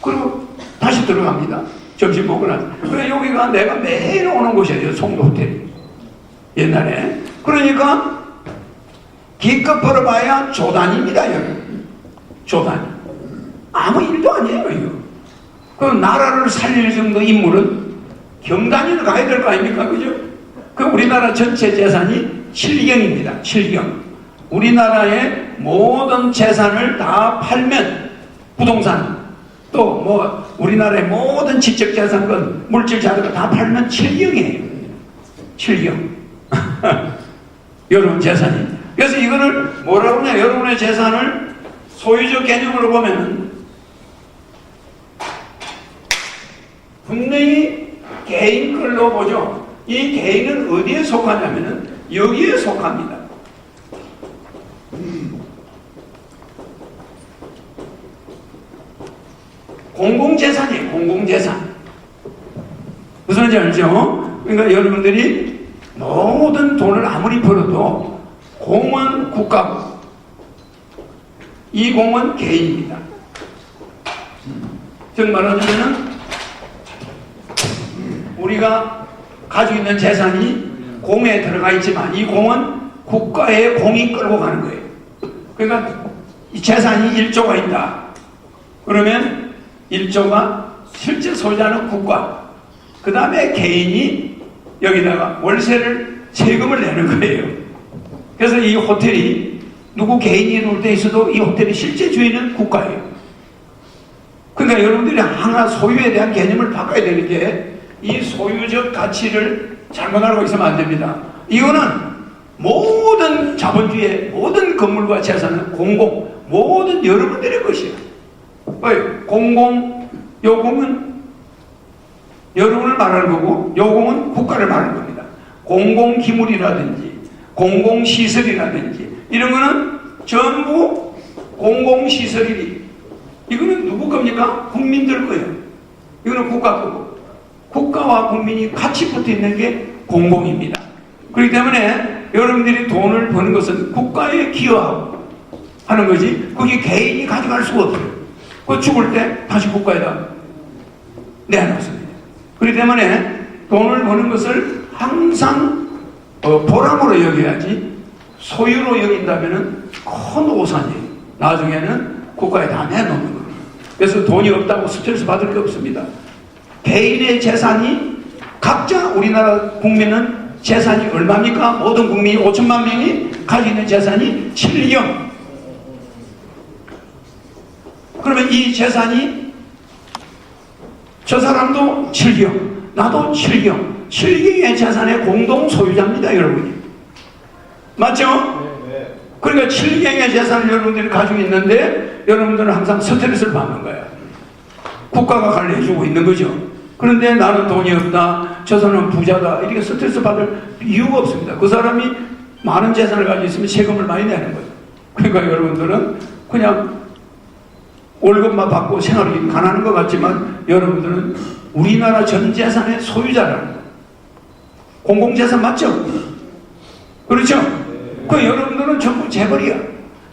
S1: 그리고 다시 들어갑니다. 점심 먹고 나서. 그래 여기가 내가 매일 오는 곳이에요. 송도 호텔이. 옛날에. 그러니까 기껏 벌어봐야 조단입니다. 여기. 조단. 아무 일도 아니에요. 이거. 그 나라를 살릴 정도 인물은 경단위를 가야 될 거 아닙니까? 그죠? 그 우리나라 전체 재산이 7경입니다. 7경. 우리나라의 모든 재산을 다 팔면 부동산 또 뭐 우리나라의 모든 지적 재산권 물질 자료를 다 팔면 7경이에요. 7경. 여러분 재산이. 그래서 이거를 뭐라고 하냐? 여러분의 재산을 소유적 개념으로 보면은 분명히 개인 걸로 보죠. 이 개인은 어디에 속하냐면은 여기에 속합니다. 공공재산이에요. 공공재산. 무슨 말인지 알죠? 그러니까 여러분들이 모든 돈을 아무리 벌어도 공은 국가고 이 공은 개인입니다. 즉 말하자면은 우리가 가지고 있는 재산이 공에 들어가 있지만 이 공은 국가의 공이 끌고 가는 거예요. 그러니까 이 재산이 1조가 있다. 그러면 1조가 실제 소유자는 국가, 그 다음에 개인이 여기다가 월세를 세금을 내는 거예요. 그래서 이 호텔이 누구 개인이 놀 때 있어도 이 호텔의 실제 주인은 국가예요. 그러니까 여러분들이 하나 소유에 대한 개념을 바꿔야 되는 게 이 소유적 가치를 잘못 알고 있으면 안 됩니다. 이거는 모든 자본주의의 모든 건물과 재산은 공공, 모든 여러분들의 것이야. 왜? 공공, 요공은 여러분을 말하는 거고, 요공은 국가를 말하는 겁니다. 공공기물이라든지, 공공시설이라든지, 이런 거는 전부 공공시설이니, 이거는 누구 겁니까? 국민들 거예요. 이거는 국가 거고, 국가와 국민이 같이 붙어 있는 게 공공입니다. 그렇기 때문에 여러분들이 돈을 버는 것은 국가에 기여하고 하는 거지, 그게 개인이 가져갈 수가 없어요. 그 죽을 때 다시 국가에다 내놓습니다. 그렇기 때문에 돈을 버는 것을 항상 보람으로 여겨야지, 소유로 여긴다면 큰 오산이에요. 나중에는 국가에 다 내놓는 거예요. 그래서 돈이 없다고 스트레스 받을 게 없습니다. 개인의 재산이, 각자 우리나라 국민은 재산이 얼마입니까? 모든 국민이 5천만 명이 가지고 있는 재산이 7경. 그러면 이 재산이 저 사람도 7경, 나도 7경, 7경의 재산의 공동 소유자입니다, 여러분이. 맞죠?
S2: 네.
S1: 그러니까 7경의 재산을 여러분들이 가지고 있는데 여러분들은 항상 스트레스를 받는 거예요. 국가가 관리해주고 있는 거죠. 그런데 나는 돈이 없다, 저 사람은 부자다, 이렇게 스트레스 받을 이유가 없습니다. 그 사람이 많은 재산을 가지고 있으면 세금을 많이 내는 거예요. 그러니까 여러분들은 그냥 월급만 받고 생활이 가난한 것 같지만 여러분들은 우리나라 전 재산의 소유자라는 거예요. 공공재산 맞죠? 그렇죠? 그 여러분들은 전부 재벌이야.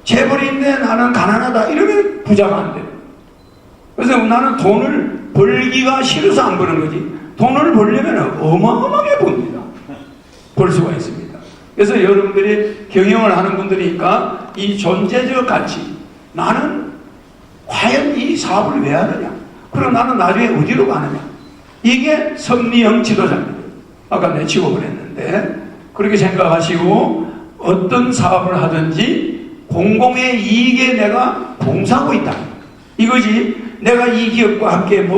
S1: 재벌인데 나는 가난하다, 이러면 부자가 안 돼요. 그래서 나는 돈을 벌기가 싫어서 안 버는 거지, 돈을 벌려면 어마어마하게 봅니다. 벌 수가 있습니다. 그래서 여러분들이 경영을 하는 분들이니까 이 존재적 가치, 나는 과연 이 사업을 왜 하느냐, 그럼 나는 나중에 어디로 가느냐, 이게 섭리형 지도자입니다. 아까 내 직업을 했는데, 그렇게 생각하시고 어떤 사업을 하든지 공공의 이익에 내가 봉사하고 있다, 이거지. 내가 이 기업과 함께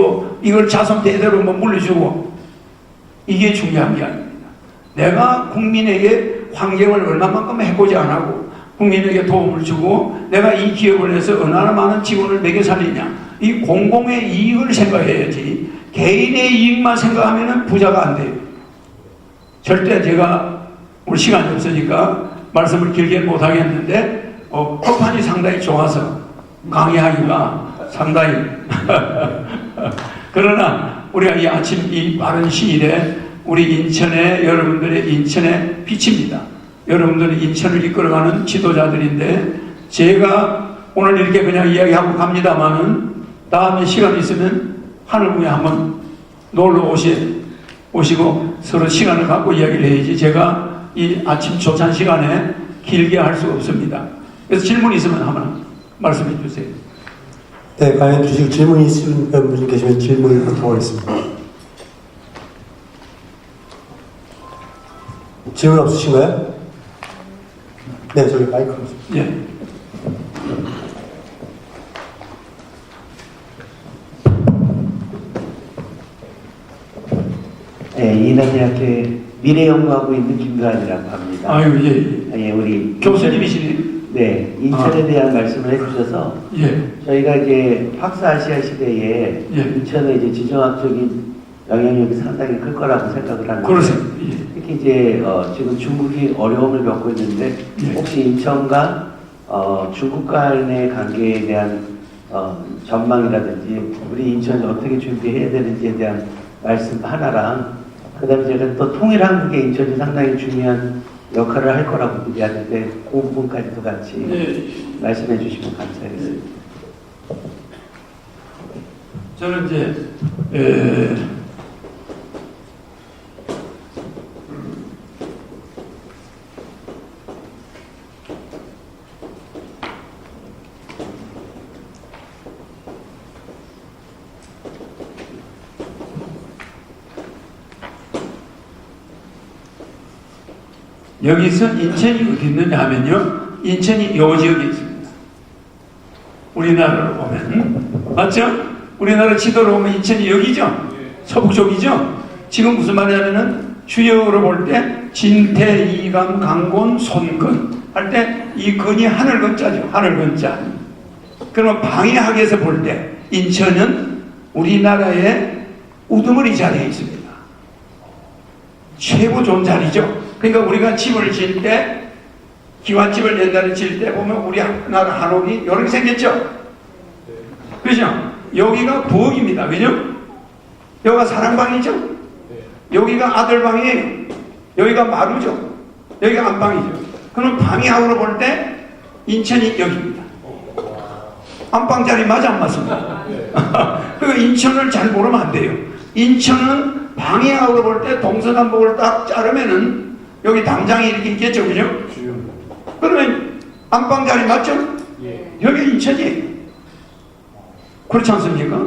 S1: 이걸 자손 대대로 물려주고, 이게 중요한 게 아닙니다. 내가 국민에게 환경을 얼마만큼 해코지 안 하고 국민에게 도움을 주고 내가 이 기업을 해서 얼마나 많은 직원을 먹여 살리냐, 이 공공의 이익을 생각해야지 개인의 이익만 생각하면 부자가 안 돼요. 절대 제가 오늘 시간이 없으니까 말씀을 길게 못 하겠는데 법안이 상당히 좋아서 강의하기가 상당히 그러나 우리가 이 아침 이 빠른 시일에 우리 인천의 여러분들의 인천의 빛입니다. 여러분들은 인천을 이끌어가는 지도자들인데, 제가 오늘 이렇게 그냥 이야기하고 갑니다만은 다음에 시간 있으면 하늘궁에 한번 놀러 오시고 서로 시간을 갖고 이야기를 해야지, 제가 이 아침 조찬 시간에 길게 할 수가 없습니다. 그래서 질문 있으면 한번 말씀해 주세요.
S3: 네, 과연 주실 질문이 있으신 분 계시면 질문을 받도록 하겠습니다. 질문 없으신가요? 네, 저기 마이크.
S1: 예.
S4: 네, 인하대학교에 미래연구하고 있는 김가은이라고 합니다.
S1: 아유, 예.
S4: 예, 우리
S1: 교수님이시네.
S4: 네, 인천에 대한 말씀을 해주셔서
S1: 예.
S4: 저희가 이제 박사 아시아 시대에
S1: 예.
S4: 인천의 이제 지정학적인 영향력이 상당히 클 거라고 생각을 하는데,
S1: 그렇습니다. 예.
S4: 특히 이제 지금 중국이 어려움을 겪고 있는데
S1: 예.
S4: 혹시 인천과 중국 간의 관계에 대한 전망이라든지 우리 인천이 어떻게 준비해야 되는지에 대한 말씀 하나랑, 그 다음에 제가 또 통일한국의 인천이 상당히 중요한 역할을 할 거라고 기대하는데 그 부분까지도 같이
S1: 예.
S4: 말씀해 주시면 감사하겠습니다.
S1: 저는 이제 여기서 인천이 어디 있느냐 하면요, 인천이 요 지역에 있습니다. 우리나라로 보면 맞죠? 우리나라 지도로 보면 인천이 여기죠? 서북 쪽이죠? 지금 무슨 말이냐면은 주역으로 볼 때 진태, 이감, 강곤, 손근 할 때 이 근이 하늘 근자죠. 하늘 근자. 그러면 방해학에서 볼 때 인천은 우리나라의 우두머리 자리에 있습니다. 최고 좋은 자리죠. 그러니까 우리가 집을 지을 때, 기와집을 옛날에 지을 때 보면 우리나라 한옥이 이렇게 생겼죠. 그죠? 여기가 부엌입니다. 그죠? 여기가 사랑방이죠. 여기가 아들방이에요. 여기가 마루죠. 여기가 안방이죠. 그럼 방위학으로 볼 때 인천이 여기입니다. 안방 자리 맞아 안 맞습니까? 그러니까 인천을 잘 모르면 안 돼요. 인천은 방위학으로 볼 때 동서남북을 딱 자르면은 여기 담장이 이렇게 있겠죠. 그죠? 그러면 안방 자리 맞죠? 여기 인천이에요. 그렇지 않습니까?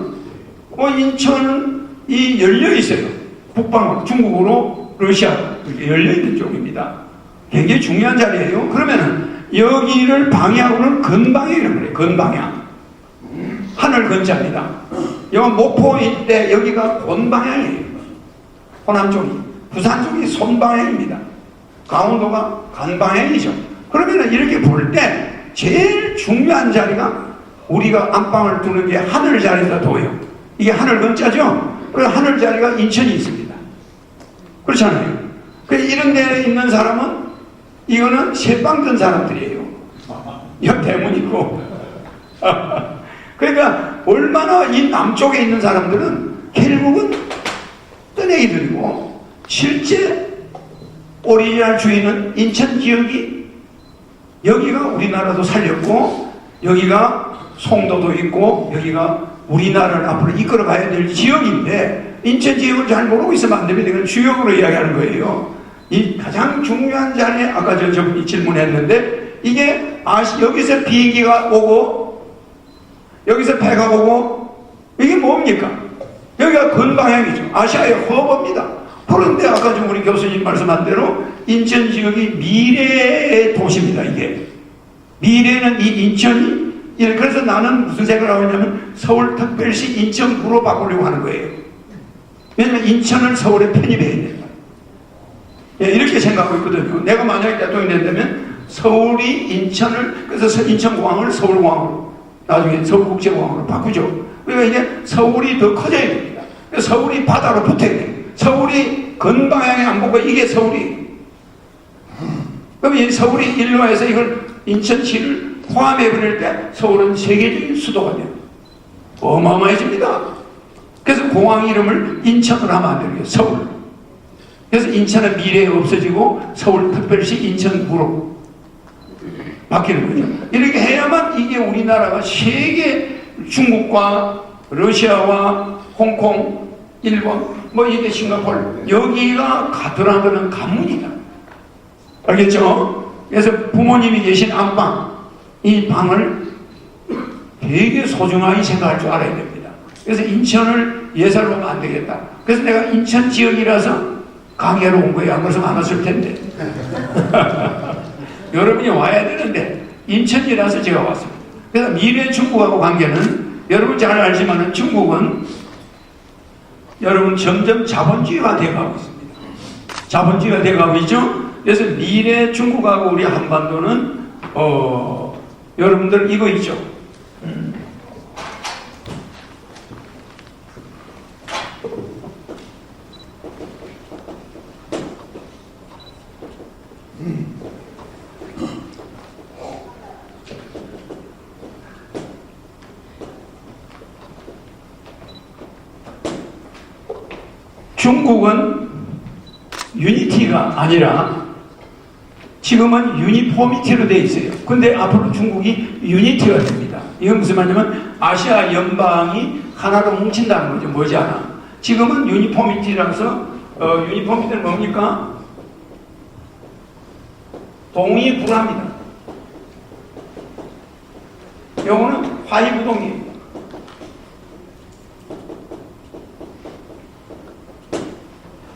S1: 인천은 이 열려 있어요. 북방, 중국으로 러시아 이렇게 열려 있는 쪽입니다. 굉장히 중요한 자리예요. 그러면은 여기를 방향으로는 근방향이라고 그래요. 근방향. 하늘 근자입니다. 여기 목포일 때 여기가 곤방향이에요. 호남 쪽이. 부산 쪽이 손방향입니다. 강원도가 간방향이죠. 그러면은 이렇게 볼 때 제일 중요한 자리가 우리가 안방을 두는 게 하늘 자리에다 둬요. 이게 하늘 근자죠? 그래서 하늘 자리가 인천이 있습니다. 그렇잖아요. 이런 데에 있는 사람은 이거는 새빵 든 사람들이에요. 여 대문 있고. 그러니까 얼마나 이 남쪽에 있는 사람들은 결국은 떠내기들이고 실제 오리지널 주인은 인천 지역이 여기가 우리나라도 살렸고 여기가 송도도 있고 여기가 우리나라를 앞으로 이끌어가야 될 지역인데 인천 지역을 잘 모르고 있으면 안 됩니다. 이건 주역으로 이야기하는 거예요. 이 가장 중요한 자리에 아까 저분이 질문했는데 이게 여기서 비행기가 오고 여기서 배가 오고 이게 뭡니까? 여기가 근방향이죠. 아시아의 허브입니다. 그런데 아까 좀 우리 교수님 말씀한 대로 인천 지역이 미래의 도시입니다. 이게 미래는 이 인천이 그래서 나는 무슨 생각을 하고 있냐면 서울특별시 인천구로 바꾸려고 하는 거예요. 왜냐면 인천을 서울에 편입해야 된다. 이렇게 생각하고 있거든요. 내가 만약에 대통령이 된다면 서울이 인천을 그래서 인천공항을 서울공항으로 나중에 서울국제공항으로 바꾸죠. 그러니까 이제 서울이 더 커져야 됩니다. 서울이 바다로 붙어야 돼요. 서울이 근방향에 안 보고 이게 서울이 그럼 이 서울이 일로해서 이걸 인천시를 포함해버릴 때 서울은 세계적인 수도가 돼요. 어마어마해집니다. 그래서 공항 이름을 인천으로 하면 안 되는 거예요. 서울. 그래서 인천은 미래에 없어지고 서울특별시 인천구로 바뀌는 거죠. 이렇게 해야만 이게 우리나라가 세계 중국과 러시아와 홍콩, 일본, 이게 싱가포르 여기가 가더라는 관문이다. 알겠죠? 그래서 부모님이 계신 안방 이 방을 되게 소중하게 생각할 줄 알아야 됩니다. 그래서 인천을 예산으로 하면 안 되겠다. 그래서 내가 인천 지역이라서 강의로 온 거예요. 안 그래서 안 왔을 텐데. 여러분이 와야 되는데 인천이라서 제가 왔습니다. 그래서 미래 중국하고 관계는 여러분 잘 알지만 중국은 여러분 점점 자본주의가 되어가고 있습니다. 자본주의가 되어가고 있죠. 그래서 미래 중국하고 우리 한반도는 여러분들 이거 있죠. 중국은 유니티가 아니라 지금은 유니포미티로 되어 있어요. 근데 앞으로 중국이 유니티가 됩니다. 이건 무슨 말이냐면 아시아 연방이 하나로 뭉친다는 거죠. 뭐지 않아. 지금은 유니포미티라서 유니포미티는 뭡니까? 동의불화입니다. 요거는 화이부동이에요.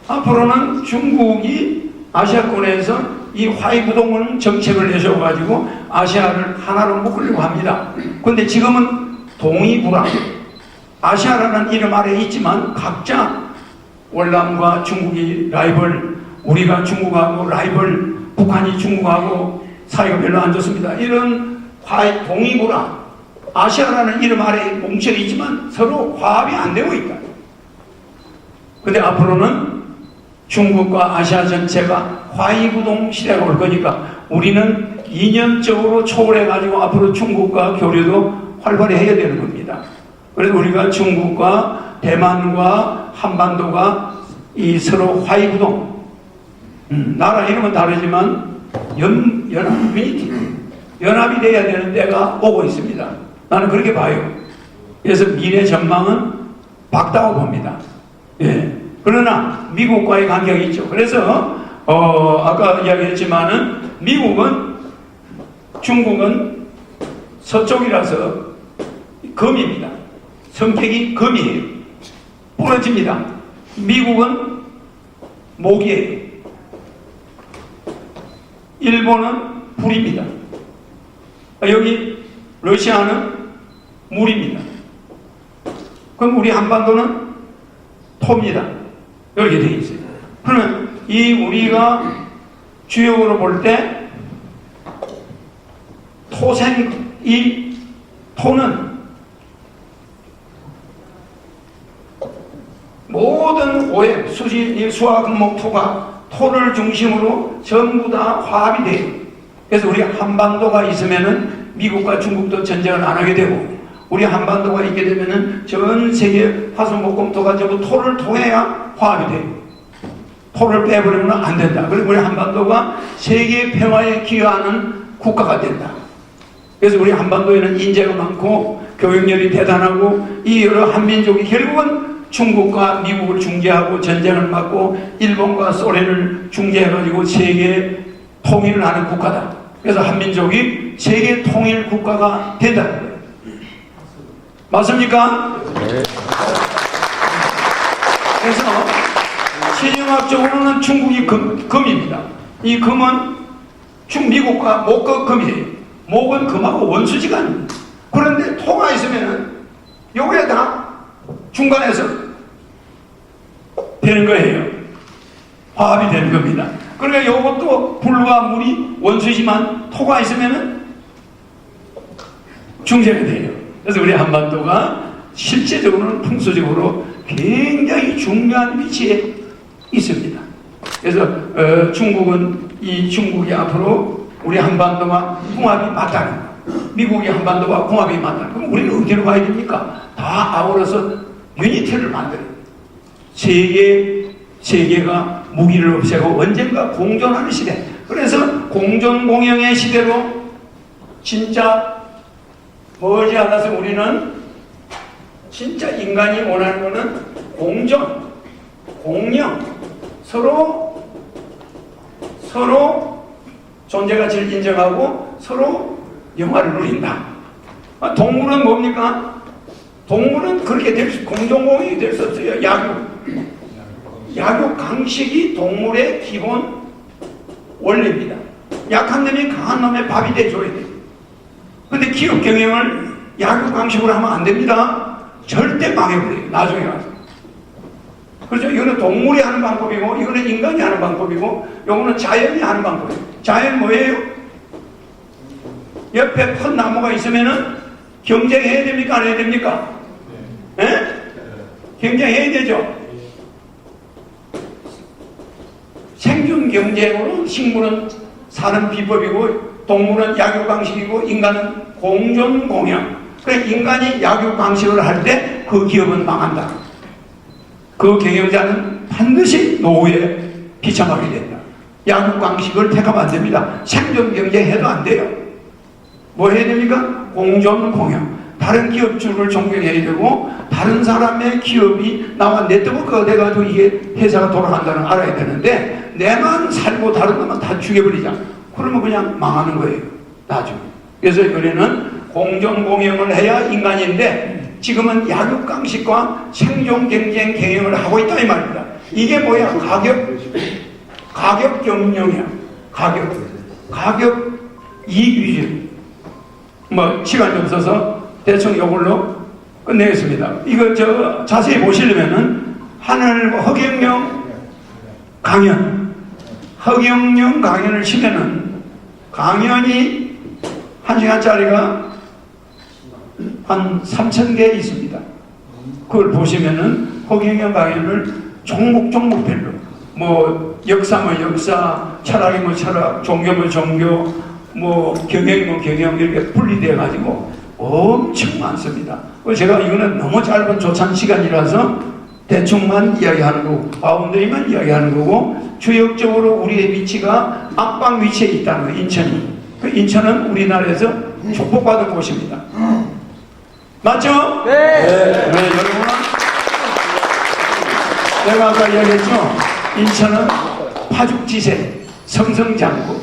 S1: 앞으로는 중국이 아시아권에서 이 화이부동 정책을 내셔가지고 아시아를 하나로 묶으려고 합니다. 그런데 지금은 동의불화. 아시아라는 이름 아래 있지만 각자 월남과 중국이 라이벌 우리가 중국하고 라이벌, 북한이 중국하고 사이가 별로 안 좋습니다. 이런 동이구나. 아시아라는 이름 아래 뭉쳐 있지만 서로 화합이 안 되고 있다. 근데 앞으로는 중국과 아시아 전체가 화이구동 시대가 올 거니까 우리는 이념적으로 초월해가지고 앞으로 중국과 교류도 활발히 해야 되는 겁니다. 그래서 우리가 중국과 대만과 한반도가 이 서로 화이구동, 나라 이름은 다르지만 연합이 돼야 되는 때가 오고 있습니다. 나는 그렇게 봐요. 그래서 미래 전망은 밝다고 봅니다. 예. 그러나 미국과의 관계가 있죠. 그래서 아까 이야기했지만은 미국은 중국은 서쪽이라서 금입니다. 성격이 금이에요. 부러집니다. 미국은 목이에요. 일본은 불입니다. 여기 러시아는 물입니다. 그럼 우리 한반도는 토입니다. 이렇게 되어 있어요. 그러면 이 우리가 주역으로 볼 때 이 토는 모든 오해, 수지, 수화, 금목, 토가 토를 중심으로 전부 다 화합이 돼요. 그래서 우리 한반도가 있으면은 미국과 중국도 전쟁을 안 하게 되고, 우리 한반도가 있게 되면은 전 세계 화수목금토가 전부 토를 통해야 화합이 돼요. 토를 빼버리면 안 된다. 그리고 우리 한반도가 세계 평화에 기여하는 국가가 된다. 그래서 우리 한반도에는 인재가 많고 교육열이 대단하고 이 여러 한민족이 결국은 중국과 미국을 중재하고 전쟁을 막고 일본과 소련을 중재해가지고 세계 통일을 하는 국가다. 그래서 한민족이 세계 통일 국가가 된다는 거예요. 맞습니까? 네. 그래서 신영학적으로는 중국이 금입니다. 이 금은 미국과 목과 금이에요. 목은 금하고 원수지가 아닙니다. 그런데 토가 있으면은 요게 다 중간에서 되는 거예요. 화합이 되는 겁니다. 그러니까 요것도 불과 물이 원수지만 토가 있으면은 중재가 돼요. 그래서 우리 한반도가 실제적으로는 풍수적으로 굉장히 중요한 위치에 있습니다. 그래서 중국이 앞으로 우리 한반도와 궁합이 맞다는 거예요. 미국이 한반도와 궁합이 맞다는 거예요. 그럼 우리는 어디로 가야 됩니까? 다 아우러서 유니티를 만들어요. 세계가 무기를 없애고 언젠가 공존하는 시대. 그래서 공존공영의 시대로 진짜 머지 않아서 우리는 진짜 인간이 원하는 것은 공존, 공영, 서로 존재가치를 인정하고 서로 영화를 누린다. 동물은 뭡니까? 동물은 그렇게 공존공영이 될 수 없어요. 약육 강식이 동물의 기본 원리입니다. 약한 놈이 강한 놈의 밥이 돼줘야 돼요. 근데 기업 경영을 약육 강식으로 하면 안 됩니다. 절대 망해버려요. 나중에 가서. 그렇죠? 이거는 동물이 하는 방법이고, 이거는 인간이 하는 방법이고, 이거는 자연이 하는 방법이에요. 자연 뭐예요? 옆에 큰 나무가 있으면은 경쟁해야 됩니까? 안 해야 됩니까? 네? 경쟁해야 되죠? 생존 경쟁으로 식물은 사는 비법이고, 동물은 약육 방식이고, 인간은 공존 공영. 그래, 인간이 약육 방식을 할 때 그 기업은 망한다. 그 경영자는 반드시 노후에 비참하게 된다. 약육 방식을 택하면 안 됩니다. 생존 경쟁해도 안 돼요. 뭐 해야 됩니까? 공존 공영. 다른 기업주를 존경해야 되고, 다른 사람의 기업이 나와 네트워크가 돼가지고 이게 회사가 돌아간다는 걸 알아야 되는데, 내만 살고 다른 놈은 다 죽여버리자. 그러면 그냥 망하는 거예요. 나중에. 그래서 이번에는 공존공영을 해야 인간인데, 지금은 약육강식과 생존경쟁 경영을 하고 있다 이 말입니다. 이게 뭐야? 가격 경영이야. 가격 이익위주의. 뭐 시간이 없어서 대충 이걸로 끝내겠습니다. 이거 자세히 보시려면은 하늘 허경영 강연 허경영 강연을 치면은 강연이 1시간짜리가 한 3,000개 있습니다. 그걸 보시면은 허경영 강연을 종목별로 뭐 역사면 역사, 철학이면 철학, 종교면 종교, 뭐 경영이면 경영 이렇게 분리되어 가지고 엄청 많습니다. 제가 이거는 너무 짧은 조찬 시간이라서 대충만 이야기하는 거고 바운더리만 이야기하는 거고 주역적으로 우리의 위치가 안방 위치에 있다는 거예요. 인천이. 그 인천은 우리나라에서 축복받은 곳입니다. 맞죠? 네. 여러분은 내가 아까 이야기했죠. 인천은 파죽지세, 성성장구.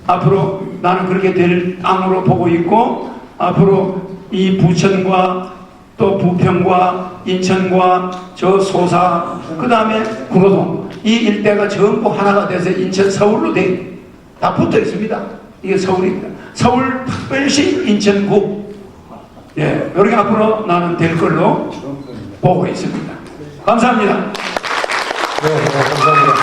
S1: 앞으로 나는 그렇게 될 땅으로 보고 있고 앞으로 이 부천과 또 부평과 인천과 저 소사 그 다음에 구로동 이 일대가 전부 하나가 돼서 인천 서울로 다 붙어 있습니다. 이게 서울입니다. 서울 특별시 인천구. 예, 이렇게 앞으로 나는 될 걸로 보고 있습니다. 감사합니다.
S3: 네, 감사합니다.